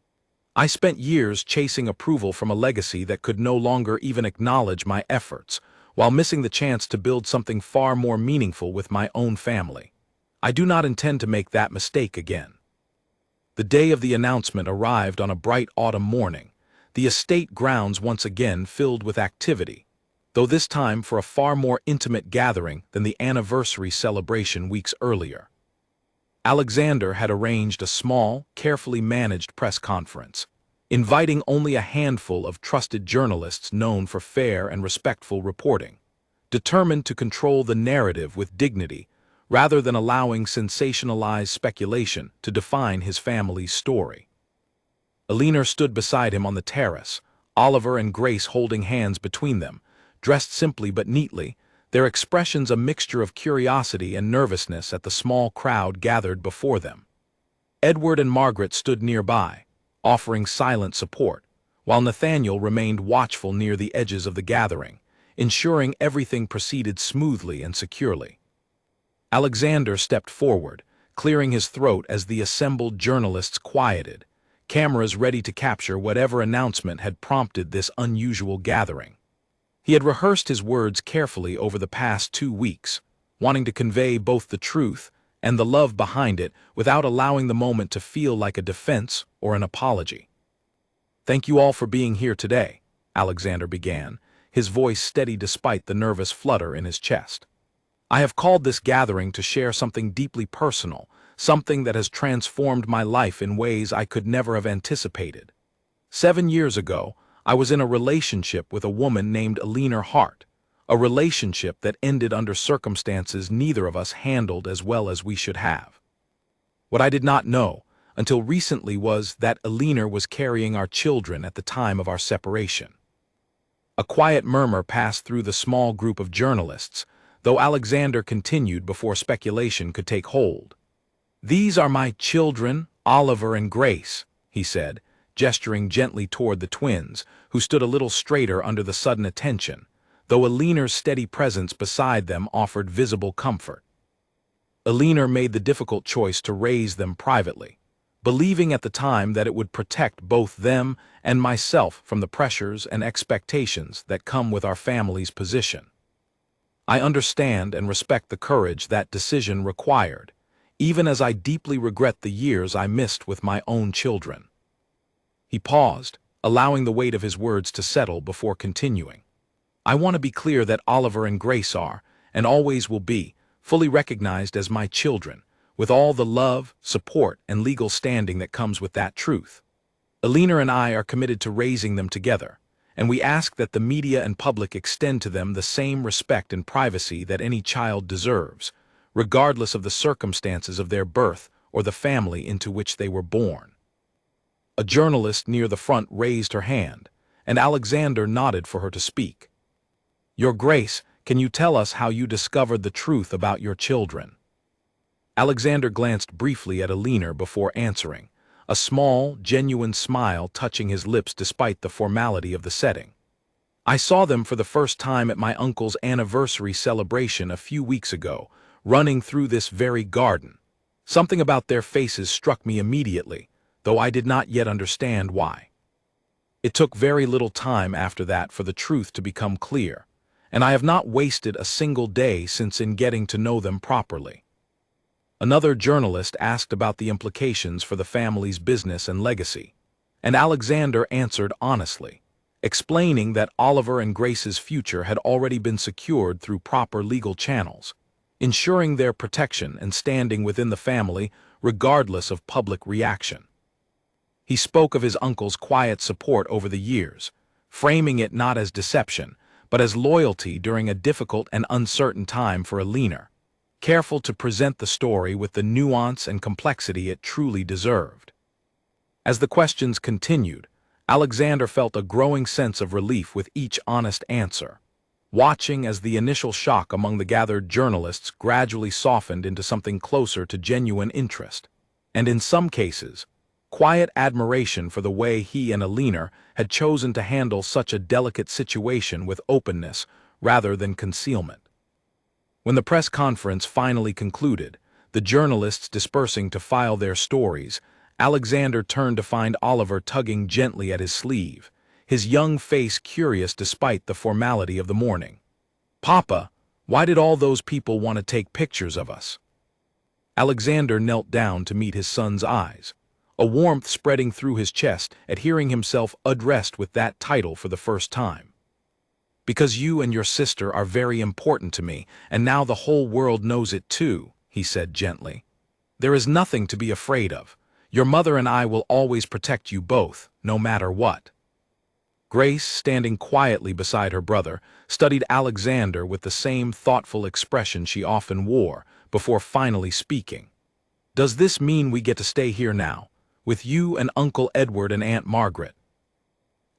I spent years chasing approval from a legacy that could no longer even acknowledge my efforts, while missing the chance to build something far more meaningful with my own family. I do not intend to make that mistake again. The day of the announcement arrived on a bright autumn morning, the estate grounds once again filled with activity, though this time for a far more intimate gathering than the anniversary celebration weeks earlier. Alexander had arranged a small, carefully managed press conference, inviting only a handful of trusted journalists known for fair and respectful reporting, determined to control the narrative with dignity rather than allowing sensationalized speculation to define his family's story. Alina stood beside him on the terrace, Oliver and Grace holding hands between them, dressed simply but neatly, their expressions a mixture of curiosity and nervousness at the small crowd gathered before them. Edward and Margaret stood nearby, offering silent support, while Nathaniel remained watchful near the edges of the gathering, ensuring everything proceeded smoothly and securely. Alexander stepped forward, clearing his throat as the assembled journalists quieted, cameras ready to capture whatever announcement had prompted this unusual gathering. He had rehearsed his words carefully over the past 2 weeks, wanting to convey both the truth and the love behind it without allowing the moment to feel like a defense or an apology. "Thank you all for being here today," Alexander began, his voice steady despite the nervous flutter in his chest. "I have called this gathering to share something deeply personal, something that has transformed my life in ways I could never have anticipated. 7 years ago, I was in a relationship with a woman named Alina Hart, a relationship that ended under circumstances neither of us handled as well as we should have. What I did not know until recently was that Alina was carrying our children at the time of our separation." A quiet murmur passed through the small group of journalists, though Alexander continued before speculation could take hold. "These are my children, Oliver and Grace," he said, gesturing gently toward the twins, who stood a little straighter under the sudden attention, though Alina's steady presence beside them offered visible comfort. Alina made the difficult choice to raise them privately, believing at the time that it would protect both them and myself from the pressures and expectations that come with our family's position. I understand and respect the courage that decision required, even as I deeply regret the years I missed with my own children." He paused, allowing the weight of his words to settle before continuing. "I want to be clear that Oliver and Grace are, and always will be, fully recognized as my children, with all the love, support, and legal standing that comes with that truth. Alina and I are committed to raising them together, and we ask that the media and public extend to them the same respect and privacy that any child deserves, regardless of the circumstances of their birth or the family into which they were born." A journalist near the front raised her hand, and Alexander nodded for her to speak. "Your Grace, can you tell us how you discovered the truth about your children?" Alexander glanced briefly at Alina before answering, a small, genuine smile touching his lips despite the formality of the setting. "I saw them for the first time at my uncle's anniversary celebration a few weeks ago, running through this very garden. Something about their faces struck me immediately, though I did not yet understand why. It took very little time after that for the truth to become clear, and I have not wasted a single day since in getting to know them properly." Another journalist asked about the implications for the family's business and legacy, and Alexander answered honestly, explaining that Oliver and Grace's future had already been secured through proper legal channels, ensuring their protection and standing within the family regardless of public reaction. He spoke of his uncle's quiet support over the years, framing it not as deception, but as loyalty during a difficult and uncertain time for Alina, careful to present the story with the nuance and complexity it truly deserved. As the questions continued, Alexander felt a growing sense of relief with each honest answer, watching as the initial shock among the gathered journalists gradually softened into something closer to genuine interest, and in some cases, quiet admiration for the way he and Alina had chosen to handle such a delicate situation with openness rather than concealment. When the press conference finally concluded, the journalists dispersing to file their stories, Alexander turned to find Oliver tugging gently at his sleeve, his young face curious despite the formality of the morning. "Papa, why did all those people want to take pictures of us?" Alexander knelt down to meet his son's eyes, a warmth spreading through his chest at hearing himself addressed with that title for the first time. "Because you and your sister are very important to me, and now the whole world knows it too," he said gently. "There is nothing to be afraid of. Your mother and I will always protect you both, no matter what." Grace, standing quietly beside her brother, studied Alexander with the same thoughtful expression she often wore before finally speaking. "Does this mean we get to stay here now, with you and Uncle Edward and Aunt Margaret?"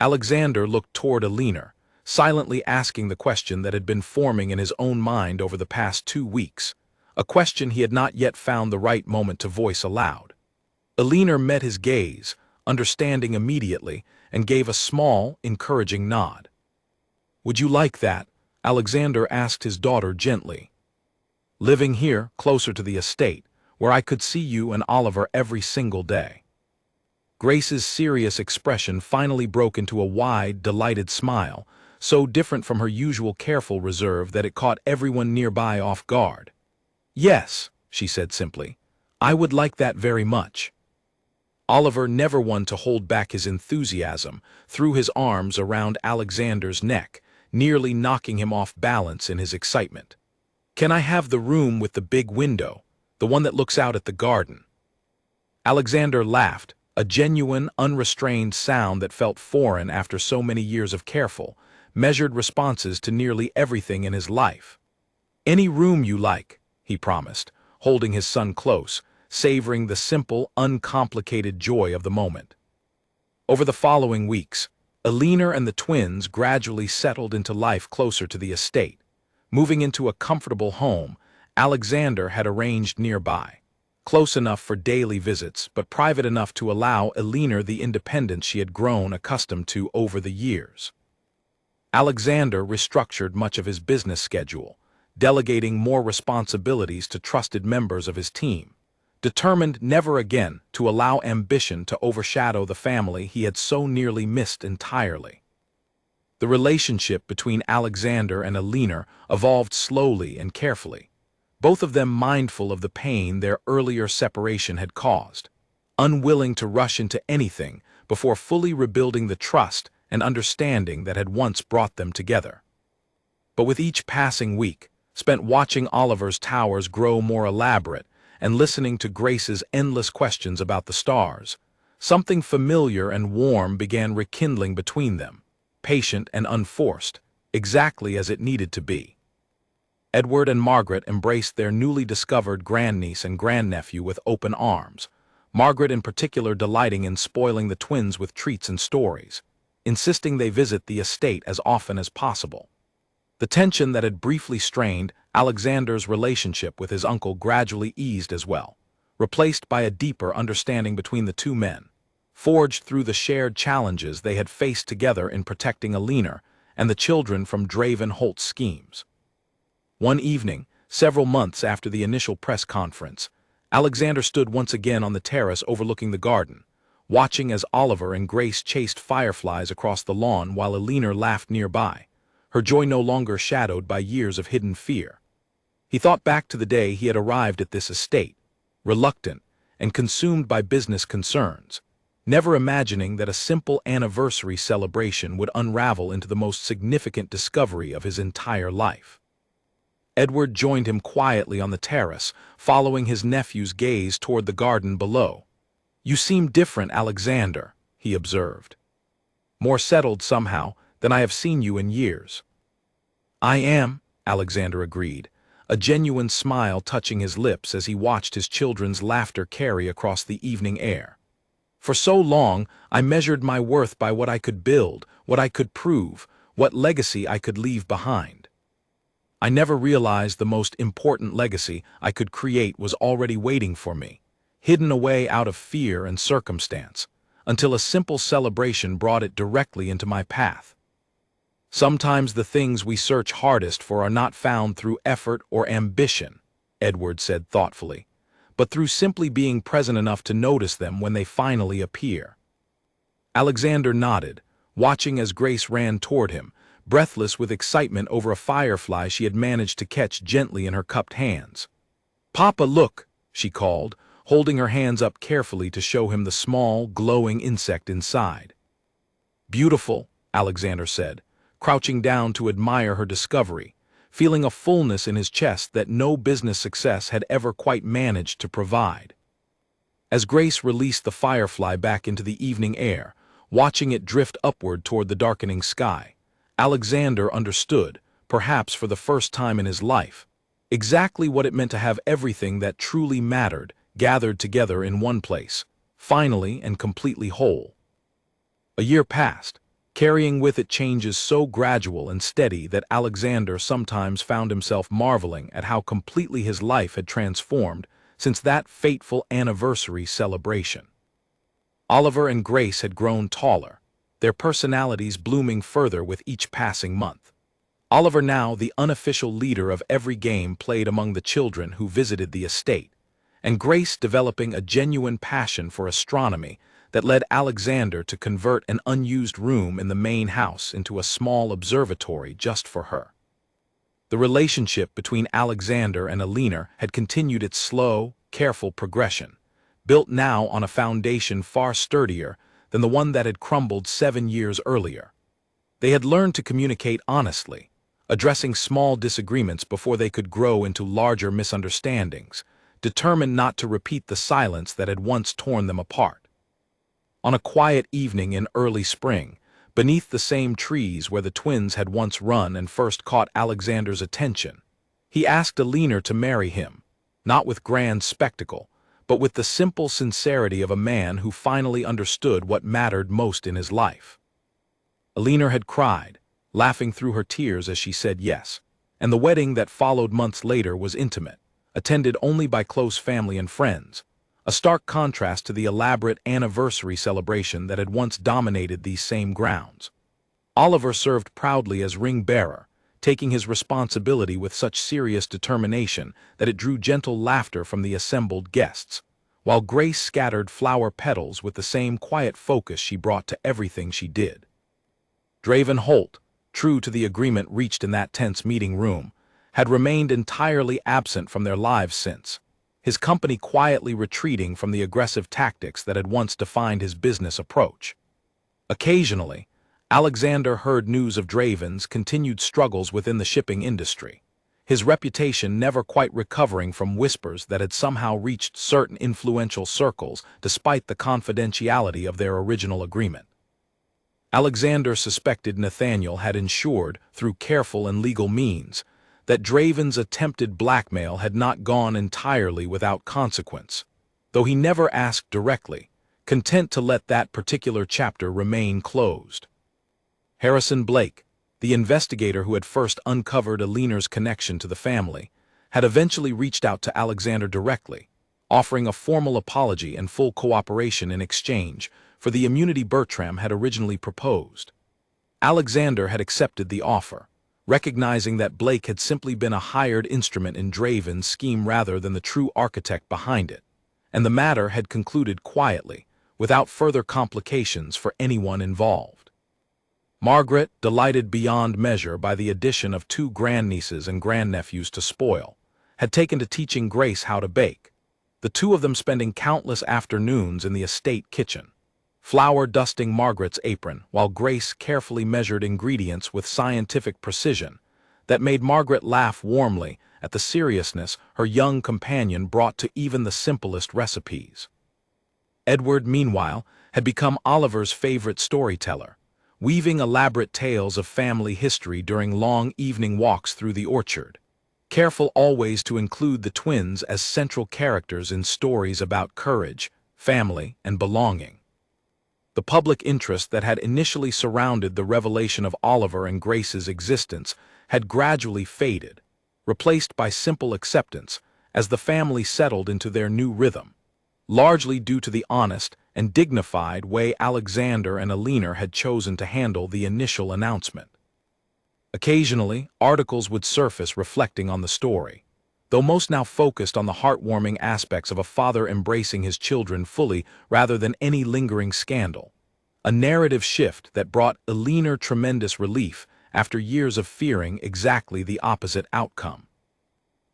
Alexander looked toward Alina, silently asking the question that had been forming in his own mind over the past 2 weeks, a question he had not yet found the right moment to voice aloud. Alina met his gaze, understanding immediately, and gave a small, encouraging nod. "Would you like that?" Alexander asked his daughter gently. "Living here, closer to the estate, where I could see you and Oliver every single day." Grace's serious expression finally broke into a wide, delighted smile, so different from her usual careful reserve that it caught everyone nearby off guard. "Yes," she said simply, "I would like that very much." Oliver, never one to hold back his enthusiasm, threw his arms around Alexander's neck, nearly knocking him off balance in his excitement. "Can I have the room with the big window, the one that looks out at the garden?" Alexander laughed, a genuine, unrestrained sound that felt foreign after so many years of careful, measured responses to nearly everything in his life. "Any room you like," he promised, holding his son close, savoring the simple, uncomplicated joy of the moment. Over the following weeks, Alina and the twins gradually settled into life closer to the estate. Moving into a comfortable home Alexander had arranged nearby, close enough for daily visits but private enough to allow Alina the independence she had grown accustomed to over the years. Alexander restructured much of his business schedule, delegating more responsibilities to trusted members of his team, determined never again to allow ambition to overshadow the family he had so nearly missed entirely. The relationship between Alexander and Alina evolved slowly and carefully, both of them mindful of the pain their earlier separation had caused, unwilling to rush into anything before fully rebuilding the trust and understanding that had once brought them together. But with each passing week, spent watching Oliver's towers grow more elaborate and listening to Grace's endless questions about the stars, something familiar and warm began rekindling between them, patient and unforced, exactly as it needed to be. Edward and Margaret embraced their newly discovered grandniece and grandnephew with open arms, Margaret in particular delighting in spoiling the twins with treats and stories, insisting they visit the estate as often as possible. The tension that had briefly strained Alexander's relationship with his uncle gradually eased as well, replaced by a deeper understanding between the two men, forged through the shared challenges they had faced together in protecting Alina and the children from Draven Holt's schemes. One evening, several months after the initial press conference, Alexander stood once again on the terrace overlooking the garden, watching as Oliver and Grace chased fireflies across the lawn while Alina laughed nearby, her joy no longer shadowed by years of hidden fear. He thought back to the day he had arrived at this estate, reluctant and consumed by business concerns, never imagining that a simple anniversary celebration would unravel into the most significant discovery of his entire life. Edward joined him quietly on the terrace, following his nephew's gaze toward the garden below. "You seem different, Alexander," he observed. "More settled somehow than I have seen you in years." "I am," Alexander agreed, a genuine smile touching his lips as he watched his children's laughter carry across the evening air. "For so long, I measured my worth by what I could build, what I could prove, what legacy I could leave behind. I never realized the most important legacy I could create was already waiting for me, hidden away out of fear and circumstance, until a simple celebration brought it directly into my path. Sometimes the things we search hardest for are not found through effort or ambition, Edward said thoughtfully, but through simply being present enough to notice them when they finally appear. Alexander nodded, watching as Grace ran toward him, breathless with excitement over a firefly she had managed to catch gently in her cupped hands. "Papa, look," she called, holding her hands up carefully to show him the small, glowing insect inside. "Beautiful," Alexander said, crouching down to admire her discovery, feeling a fullness in his chest that no business success had ever quite managed to provide. As Grace released the firefly back into the evening air, watching it drift upward toward the darkening sky, Alexander understood, perhaps for the first time in his life, exactly what it meant to have everything that truly mattered gathered together in one place, finally and completely whole. A year passed, carrying with it changes so gradual and steady that Alexander sometimes found himself marveling at how completely his life had transformed since that fateful anniversary celebration. Oliver and Grace had grown taller, their personalities blooming further with each passing month. Oliver now the unofficial leader of every game played among the children who visited the estate, and Grace developing a genuine passion for astronomy that led Alexander to convert an unused room in the main house into a small observatory just for her. The relationship between Alexander and Alina had continued its slow, careful progression, built now on a foundation far sturdier than the one that had crumbled 7 years earlier. They had learned to communicate honestly, addressing small disagreements before they could grow into larger misunderstandings, determined not to repeat the silence that had once torn them apart. On a quiet evening in early spring, beneath the same trees where the twins had once run and first caught Alexander's attention, he asked Alina to marry him, not with grand spectacle, but with the simple sincerity of a man who finally understood what mattered most in his life. Alina had cried, laughing through her tears as she said yes, and the wedding that followed months later was intimate, attended only by close family and friends, a stark contrast to the elaborate anniversary celebration that had once dominated these same grounds. Oliver served proudly as ring-bearer, taking his responsibility with such serious determination that it drew gentle laughter from the assembled guests, while Grace scattered flower petals with the same quiet focus she brought to everything she did. Draven Holt, true to the agreement reached in that tense meeting room, had remained entirely absent from their lives since, his company quietly retreating from the aggressive tactics that had once defined his business approach. Occasionally, Alexander heard news of Draven's continued struggles within the shipping industry, his reputation never quite recovering from whispers that had somehow reached certain influential circles despite the confidentiality of their original agreement. Alexander suspected Nathaniel had ensured, through careful and legal means, that Draven's attempted blackmail had not gone entirely without consequence, though he never asked directly, content to let that particular chapter remain closed. Harrison Blake, the investigator who had first uncovered Alina's connection to the family, had eventually reached out to Alexander directly, offering a formal apology and full cooperation in exchange for the immunity Bertram had originally proposed. Alexander had accepted the offer, recognizing that Blake had simply been a hired instrument in Draven's scheme rather than the true architect behind it, and the matter had concluded quietly, without further complications for anyone involved. Margaret, delighted beyond measure by the addition of 2 grandnieces and grandnephews to spoil, had taken to teaching Grace how to bake, the 2 of them spending countless afternoons in the estate kitchen, flour dusting Margaret's apron while Grace carefully measured ingredients with scientific precision that made Margaret laugh warmly at the seriousness her young companion brought to even the simplest recipes. Edward, meanwhile, had become Oliver's favorite storyteller, weaving elaborate tales of family history during long evening walks through the orchard, careful always to include the twins as central characters in stories about courage, family, and belonging. The public interest that had initially surrounded the revelation of Oliver and Grace's existence had gradually faded, replaced by simple acceptance as the family settled into their new rhythm, largely due to the honest and dignified way Alexander and Alina had chosen to handle the initial announcement. Occasionally, articles would surface reflecting on the story, though most now focused on the heartwarming aspects of a father embracing his children fully rather than any lingering scandal. A narrative shift that brought Alina tremendous relief after years of fearing exactly the opposite outcome.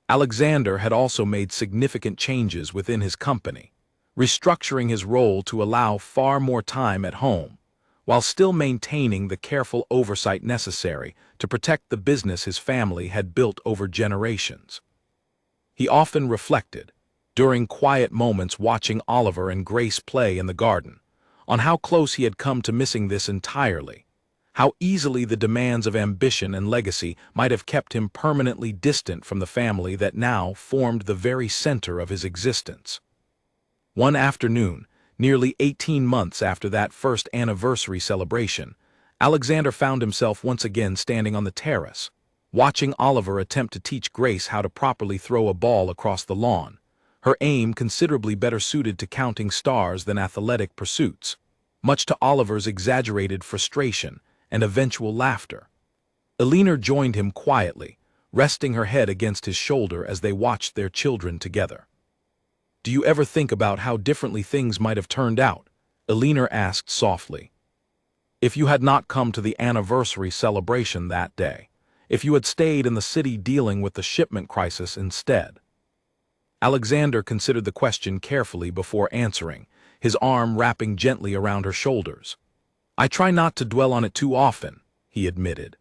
Alexander had also made significant changes within his company, restructuring his role to allow far more time at home, while still maintaining the careful oversight necessary to protect the business his family had built over generations. He often reflected, during quiet moments watching Oliver and Grace play in the garden, on how close he had come to missing this entirely, how easily the demands of ambition and legacy might have kept him permanently distant from the family that now formed the very center of his existence. One afternoon, nearly 18 months after that first anniversary celebration, Alexander found himself once again standing on the terrace, watching Oliver attempt to teach Grace how to properly throw a ball across the lawn, her aim considerably better suited to counting stars than athletic pursuits, much to Oliver's exaggerated frustration and eventual laughter. Alina joined him quietly, resting her head against his shoulder as they watched their children together. "Do you ever think about how differently things might have turned out?" Alina asked softly. "If you had not come to the anniversary celebration that day, if you had stayed in the city dealing with the shipment crisis instead?" Alexander considered the question carefully before answering, his arm wrapping gently around her shoulders. "I try not to dwell on it too often," he admitted.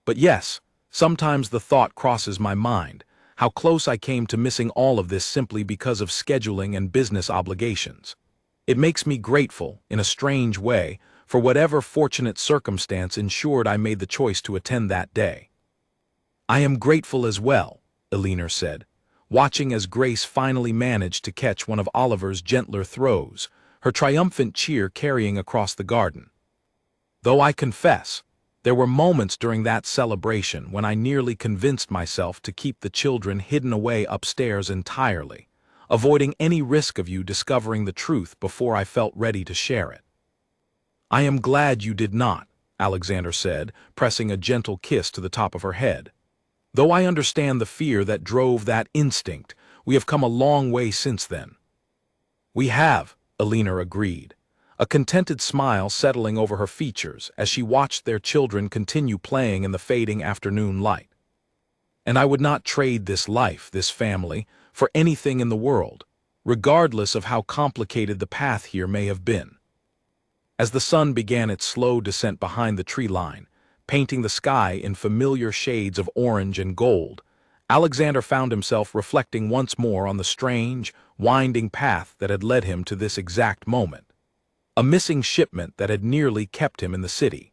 "But yes, sometimes the thought crosses my mind, how close I came to missing all of this simply because of scheduling and business obligations. It makes me grateful, in a strange way, for whatever fortunate circumstance ensured I made the choice to attend that day." "I am grateful as well," Alina said, watching as Grace finally managed to catch one of Oliver's gentler throws, her triumphant cheer carrying across the garden. "Though I confess, there were moments during that celebration when I nearly convinced myself to keep the children hidden away upstairs entirely, avoiding any risk of you discovering the truth before I felt ready to share it." "I am glad you did not," Alexander said, pressing a gentle kiss to the top of her head. "Though I understand the fear that drove that instinct, we have come a long way since then." "We have," Alina agreed, a contented smile settling over her features as she watched their children continue playing in the fading afternoon light. "And I would not trade this life, this family, for anything in the world, regardless of how complicated the path here may have been." As the sun began its slow descent behind the tree line, painting the sky in familiar shades of orange and gold, Alexander found himself reflecting once more on the strange, winding path that had led him to this exact moment. A missing shipment that had nearly kept him in the city.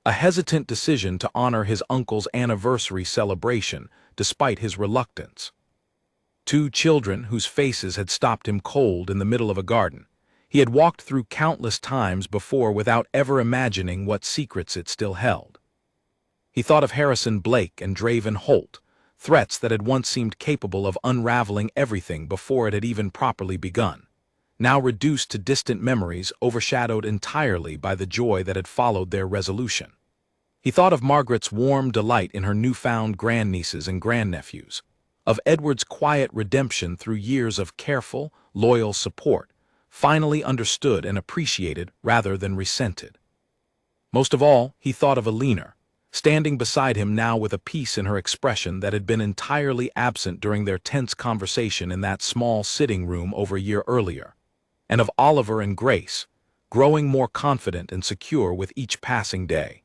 A hesitant decision to honor his uncle's anniversary celebration despite his reluctance. Two children whose faces had stopped him cold in the middle of a garden he had walked through countless times before without ever imagining what secrets it still held. He thought of Harrison Blake and Draven Holt, threats that had once seemed capable of unraveling everything before it had even properly begun, now reduced to distant memories overshadowed entirely by the joy that had followed their resolution. He thought of Margaret's warm delight in her newfound grandnieces and grandnephews, of Edward's quiet redemption through years of careful, loyal support, finally understood and appreciated rather than resented. Most of all, he thought of Alina, standing beside him now with a peace in her expression that had been entirely absent during their tense conversation in that small sitting room over a year earlier, and of Oliver and Grace, growing more confident and secure with each passing day,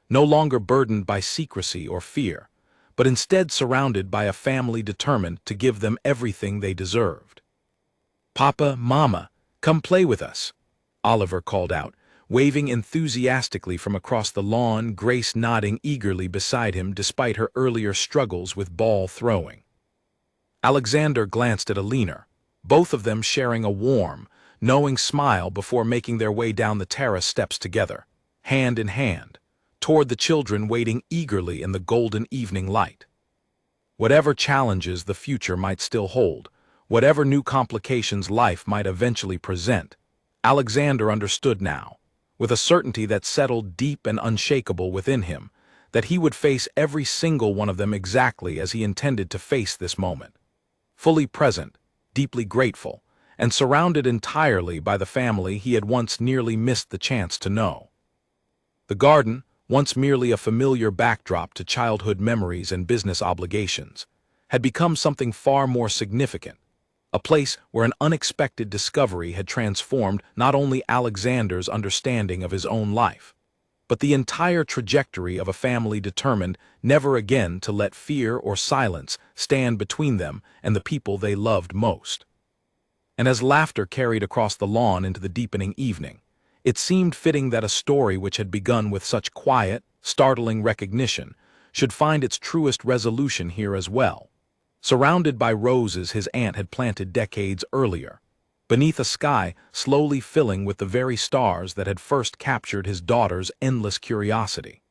no longer burdened by secrecy or fear, but instead surrounded by a family determined to give them everything they deserved. "Papa, Mama, come play with us," Oliver called out, waving enthusiastically from across the lawn, Grace nodding eagerly beside him despite her earlier struggles with ball throwing. Alexander glanced at Alina, both of them sharing a warm, knowing smile before making their way down the terrace steps together, hand in hand, toward the children waiting eagerly in the golden evening light. Whatever challenges the future might still hold, Whatever new complications life might eventually present, Alexander understood now, with a certainty that settled deep and unshakable within him, that he would face every single one of them exactly as he intended to face this moment. Fully present, deeply grateful, and surrounded entirely by the family he had once nearly missed the chance to know. The garden, once merely a familiar backdrop to childhood memories and business obligations, had become something far more significant, a place where an unexpected discovery had transformed not only Alexander's understanding of his own life, but the entire trajectory of a family determined never again to let fear or silence stand between them and the people they loved most. And as laughter carried across the lawn into the deepening evening, it seemed fitting that a story which had begun with such quiet, startling recognition should find its truest resolution here as well. Surrounded by roses his aunt had planted decades earlier, beneath a sky slowly filling with the very stars that had first captured his daughter's endless curiosity.